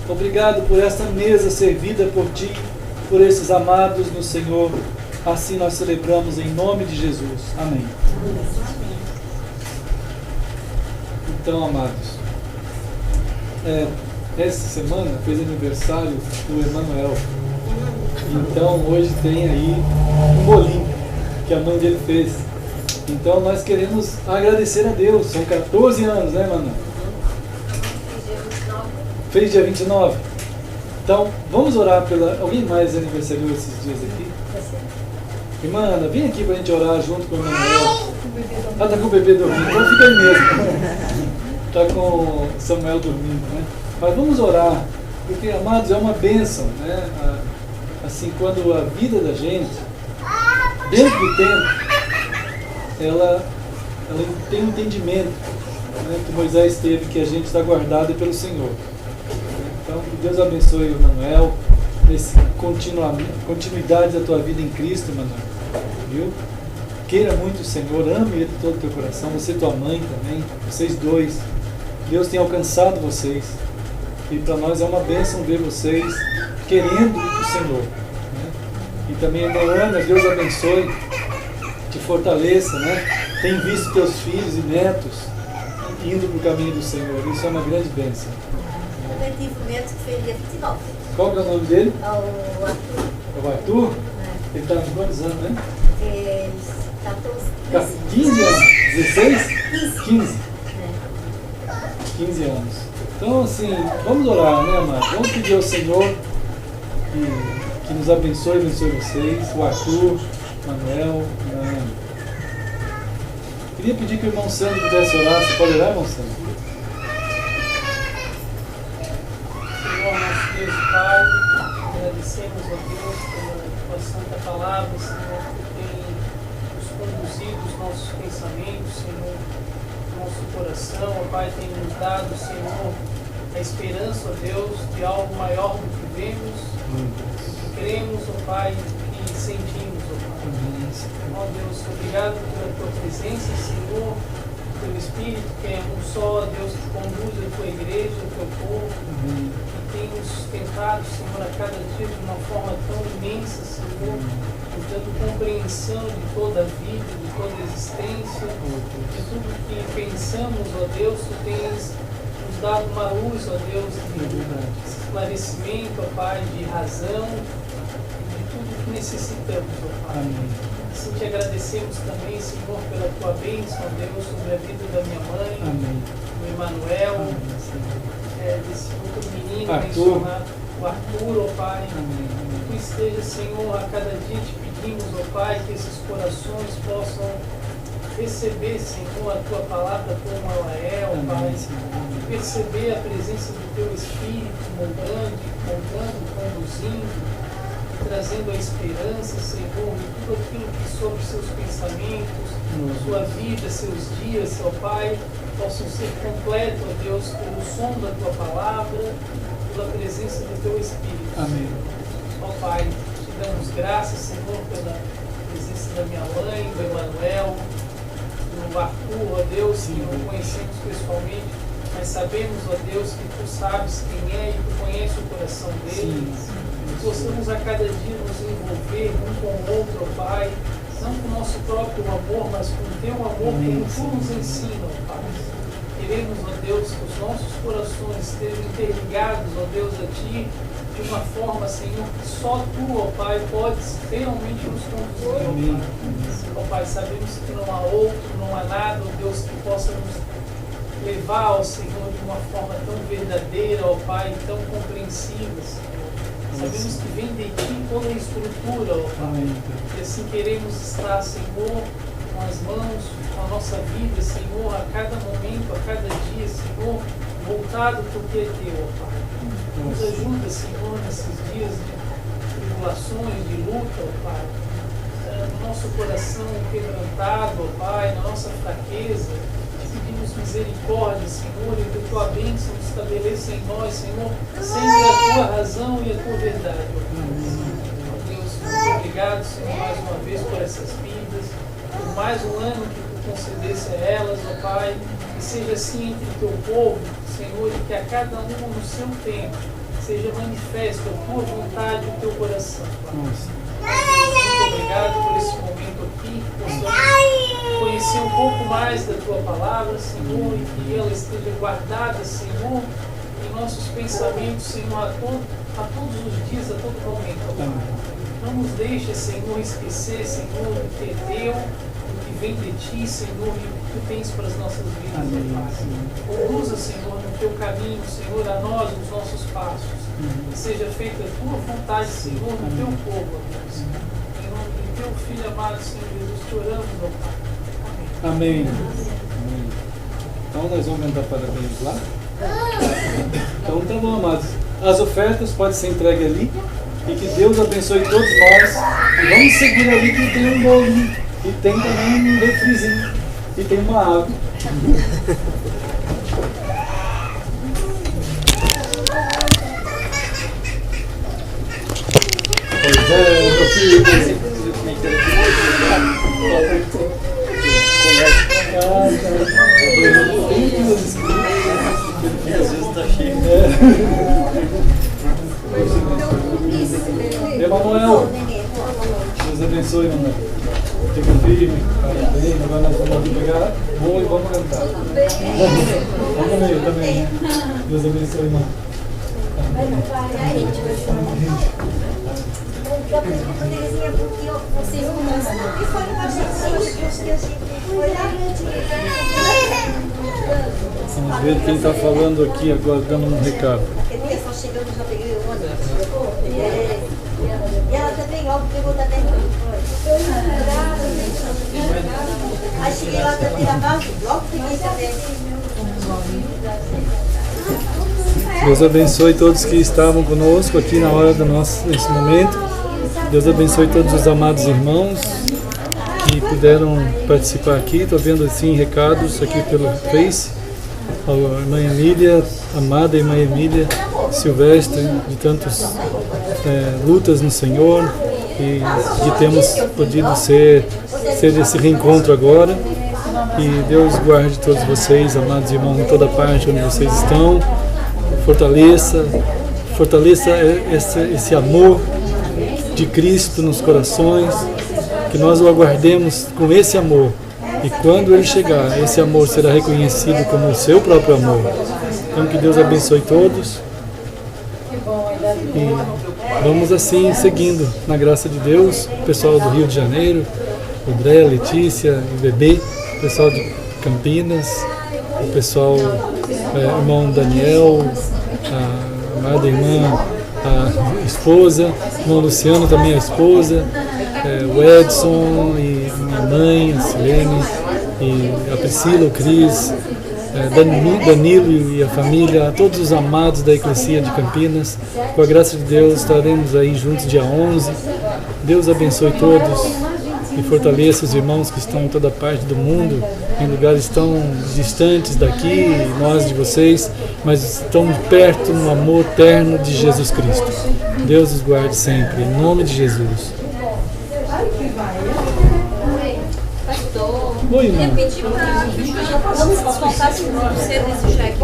Obrigado por esta mesa servida por ti, por esses amados no Senhor. Assim nós celebramos em nome de Jesus. Amém. Então, amados, essa semana fez aniversário do Emanuel. Então hoje tem aí um bolinho que a mãe dele fez. Então nós queremos agradecer a Deus. São 14 anos, né, Emanuel? Fez dia 29. Então, vamos orar pela... Alguém mais aniversariou esses dias aqui? Irmã Ana, vem aqui para a gente orar junto com o Emanuel. Ah, tá com o bebê dormindo. Então fica aí mesmo. Tá com o Samuel dormindo, né? Mas vamos orar, porque, amados, é uma bênção, né? Assim, quando a vida da gente, dentro do tempo, ela tem um entendimento, né, que Moisés teve, que a gente está guardado pelo Senhor. Então, que Deus abençoe o Emanuel, nesse continuidade da tua vida em Cristo, Emanuel. Viu? Queira muito o Senhor, ame Ele de todo o teu coração, você e tua mãe também, vocês dois. Deus tem alcançado vocês. E para nós é uma bênção ver vocês querendo o Senhor. Né? E também a irmã Ana, Deus abençoe, te fortaleça, né? Tem visto teus filhos e netos indo para o caminho do Senhor. Isso é uma grande bênção. Eu tive um neto que fez dia 29. Qual que é o nome dele? É o Arthur. É o Arthur? É. Ele está com quantos anos, né? 14. 15 anos? 16? 15. 15. 15 anos. Então, assim, vamos orar, né, amados? Vamos pedir ao Senhor que nos abençoe vocês, o Arthur, Manuel, Ana. Queria pedir que o irmão Sandro pudesse orar. Você pode orar, irmão Sandro? Senhor, nosso Deus e Pai, agradecemos a Deus pela tua santa palavra, Senhor, que tem nos conduzido os nossos pensamentos, Senhor, nosso coração, ó Pai, tem nos dado, Senhor, a esperança, ó Deus, de algo maior do que vemos, que cremos, ó Pai, e sentimos, ó Pai. Ó Deus, obrigado pela tua presença, Senhor, pelo Espírito, que é um só, Deus, que conduz a tua igreja, o teu povo, que tem nos sustentado, Senhor, a cada dia de uma forma tão imensa, Senhor, nos dando compreensão de toda a vida, de toda a existência, de tudo que pensamos, ó Deus, tu tens nos dado uma luz, ó Deus, de esclarecimento, ó Pai, de razão, de tudo que necessitamos, ó Pai. Assim te agradecemos também, Senhor, pela tua bênção, ó Deus, sobre a vida da minha mãe, do Emanuel, desse outro menino mencionado, o Arthur, ó Pai. Que tu esteja, Senhor, a cada dia te pedimos, ó Pai, que esses corações possam receber, Senhor, a tua palavra como ela é, ó Pai, e perceber a presença do teu Espírito moldando, conduzindo, trazendo a esperança, Senhor, em tudo aquilo que sobre seus pensamentos, sua vida, seus dias, ó Pai, possam ser completos, ó Deus, pelo som da tua palavra, pela presença do teu Espírito. Amém. Ó Pai, te damos graças, Senhor, pela presença da minha mãe, do Emanuel, do Arthur, ó Deus, que não conhecemos pessoalmente, mas sabemos, ó Deus, que tu sabes quem é e tu conheces o coração dele. Que possamos a cada dia nos envolver um com o outro, ó Pai, não com o nosso próprio amor, mas com o teu amor, como tu nos ensina, ó Pai. Queremos, ó Deus, que os nossos corações estejam interligados, ó Deus, a Ti, de uma forma, Senhor, que só Tu, ó Pai, podes realmente nos conduzir, ó Pai. Ó Pai, sabemos que não há outro, não há nada, ó Deus, que possa nos levar ao Senhor de uma forma tão verdadeira, ó Pai, tão compreensiva, Senhor. Sabemos que vem de Ti toda a estrutura, ó Pai. E assim queremos estar, Senhor, com as mãos, com a nossa vida, Senhor, a cada momento, a cada dia, Senhor, voltado para o que é Teu, ó Pai. Nos ajuda, Senhor, nesses dias de tribulações, de luta, ó Pai. No nosso coração quebrantado, ó Pai, na nossa fraqueza, te pedimos misericórdia, Senhor, e que a Tua bênção estabeleça em nós, Senhor, sempre a Tua razão e a Tua verdade, ó Deus. Muito obrigado, Senhor, mais uma vez por essas vidas, por mais um ano que Tu concedesse a elas, ó Pai, que seja assim entre o Teu povo, Senhor, e que a cada um no seu tempo seja manifesto a Tua vontade e o Teu coração, Pai. Muito obrigado por esse momento aqui, que possamos conhecer um pouco mais da Tua palavra, Senhor, e que ela esteja guardada, Senhor, em nossos pensamentos, Senhor, a todos os dias, a todo momento, Pai. Não nos deixe, Senhor, esquecer, Senhor, do que é Teu, do que vem de Ti, Senhor, e o que Tu tens para as nossas vidas, Pai. Conduza, Senhor, no Teu caminho, Senhor, a nós, nos nossos passos. Que seja feita a Tua vontade, Senhor, no Teu povo, ó Deus. Em nome do Teu Filho amado, Senhor Jesus, te oramos, ó Pai. Amém. Então nós vamos cantar parabéns lá. Então tá bom, amados. As ofertas podem ser entregues ali. E que Deus abençoe todos nós. E vamos seguir ali que tem um bolinho. E tem também um refrizinho. E tem uma água. Pois é, meu filho. Às vezes tá cheio. Emanuel, Deus abençoe, Emanuel. Fica firme, parabéns. Agora nós vamos ali pegar bom e vamos cantar. Vamos comigo também. Deus abençoe, irmão. Da pergunta Terezinha, porque vocês começam. O que foi com a gente? Que a gente foi lá. Vamos ver quem está falando aqui agora, dando um recado. Porque só chegando, já peguei o ônibus. E ela também, ó, pegou da terra. Aí cheguei lá da terra, logo peguei também. Deus abençoe todos que estavam conosco aqui na hora nesse momento. Deus abençoe todos os amados irmãos que puderam participar aqui. Estou vendo assim recados aqui pelo Face. A irmã Emília, amada irmã Emília Silvestre, de tantas lutas no Senhor e de termos podido ser esse reencontro agora. E Deus guarde todos vocês, amados irmãos, em toda parte onde vocês estão. Fortaleça esse amor de Cristo nos corações, que nós o aguardemos com esse amor. E quando ele chegar, esse amor será reconhecido como o seu próprio amor. Então que Deus abençoe todos. E vamos assim, seguindo na graça de Deus, o pessoal do Rio de Janeiro, o André, Letícia, o Bebê, o pessoal de Campinas, o pessoal, o irmão Daniel, a amada irmã, a esposa, o irmão Luciano também a esposa, o Edson e minha mãe, a Silene, e a Priscila, o Cris, Danilo e a família, a todos os amados da Eclesia de Campinas. Com a graça de Deus estaremos aí juntos dia 11. Deus abençoe todos e fortaleça os irmãos que estão em toda parte do mundo, em lugares tão distantes daqui, nós de vocês, mas estão perto no amor eterno de Jesus Cristo. Deus os guarde sempre, em nome de Jesus. Oi, irmão. Pedir para não se desfocasse muito cedo esse cheque,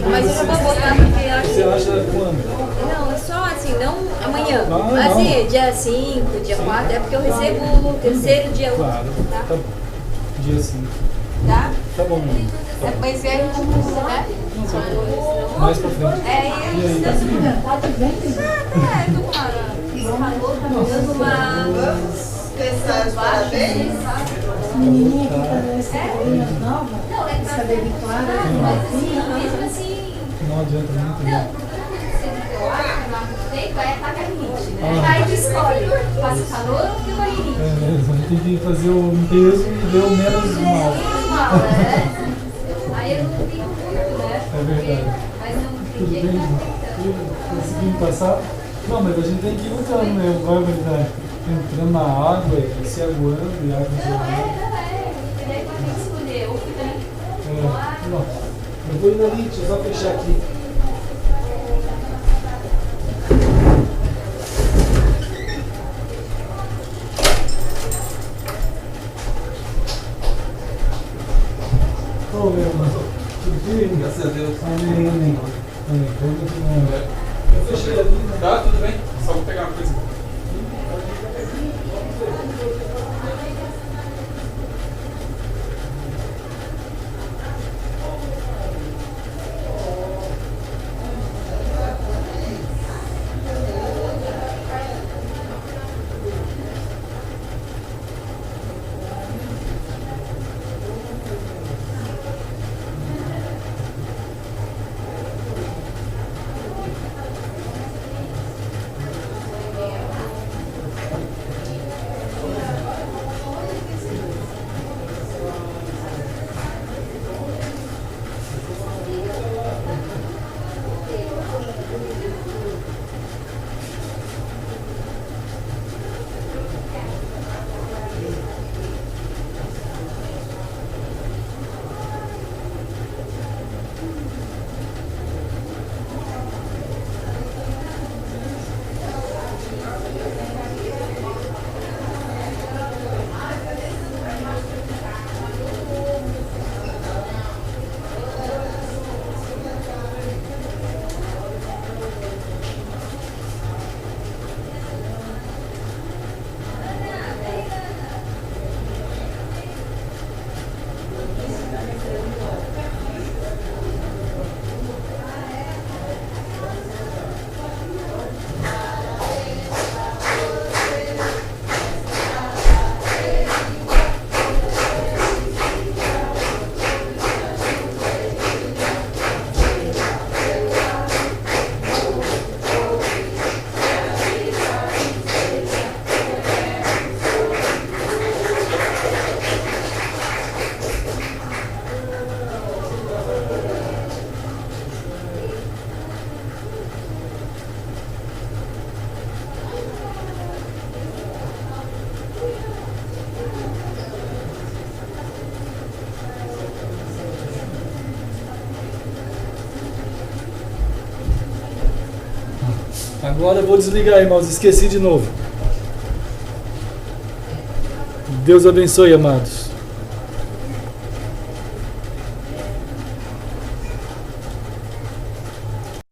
mas eu já vou botar porque acho Você acha quando? não, é só assim, não amanhã. Não. Assim, dia 5, dia 4, é porque eu recebo o terceiro dia 1. Claro, Tá? tá bom. Dia 5. Tá? Tá bom, irmão. Tá bom. Mas é como, né? Mais pra frente. É, E aí, tá tudo bem? tô calor, tá me dando uma... Parabéns. Menininha que tá nessa cabelo nova, Não, é esse cabelo claro, mesmo assim... Não adianta muito, né? Eu acho que lá no tempo é ataque a rinite, né? Aí tu escolhe, passa calor ou fica rinite. A gente tem que fazer o peso e ver o menos mal. Normal, né? Aí eu não fico muito, né? É verdade. Mas não tem Tudo bem, jeito, irmão? Conseguimos passar? Não, mas a gente tem que ir lutando mesmo, vai, verdade. Entrando na água e se aguando e água E aí vai ter que escolher, ou fica Não, eu vou ir ali, deixa eu só fechar aqui. Ô, meu irmão, tudo bem? Graças a Deus. Amém, amém. Amém. Eu fechei ali, né? Tá, tudo bem? Só vou pegar uma coisa. Agora eu vou desligar, irmãos, esqueci de novo. Deus abençoe, amados.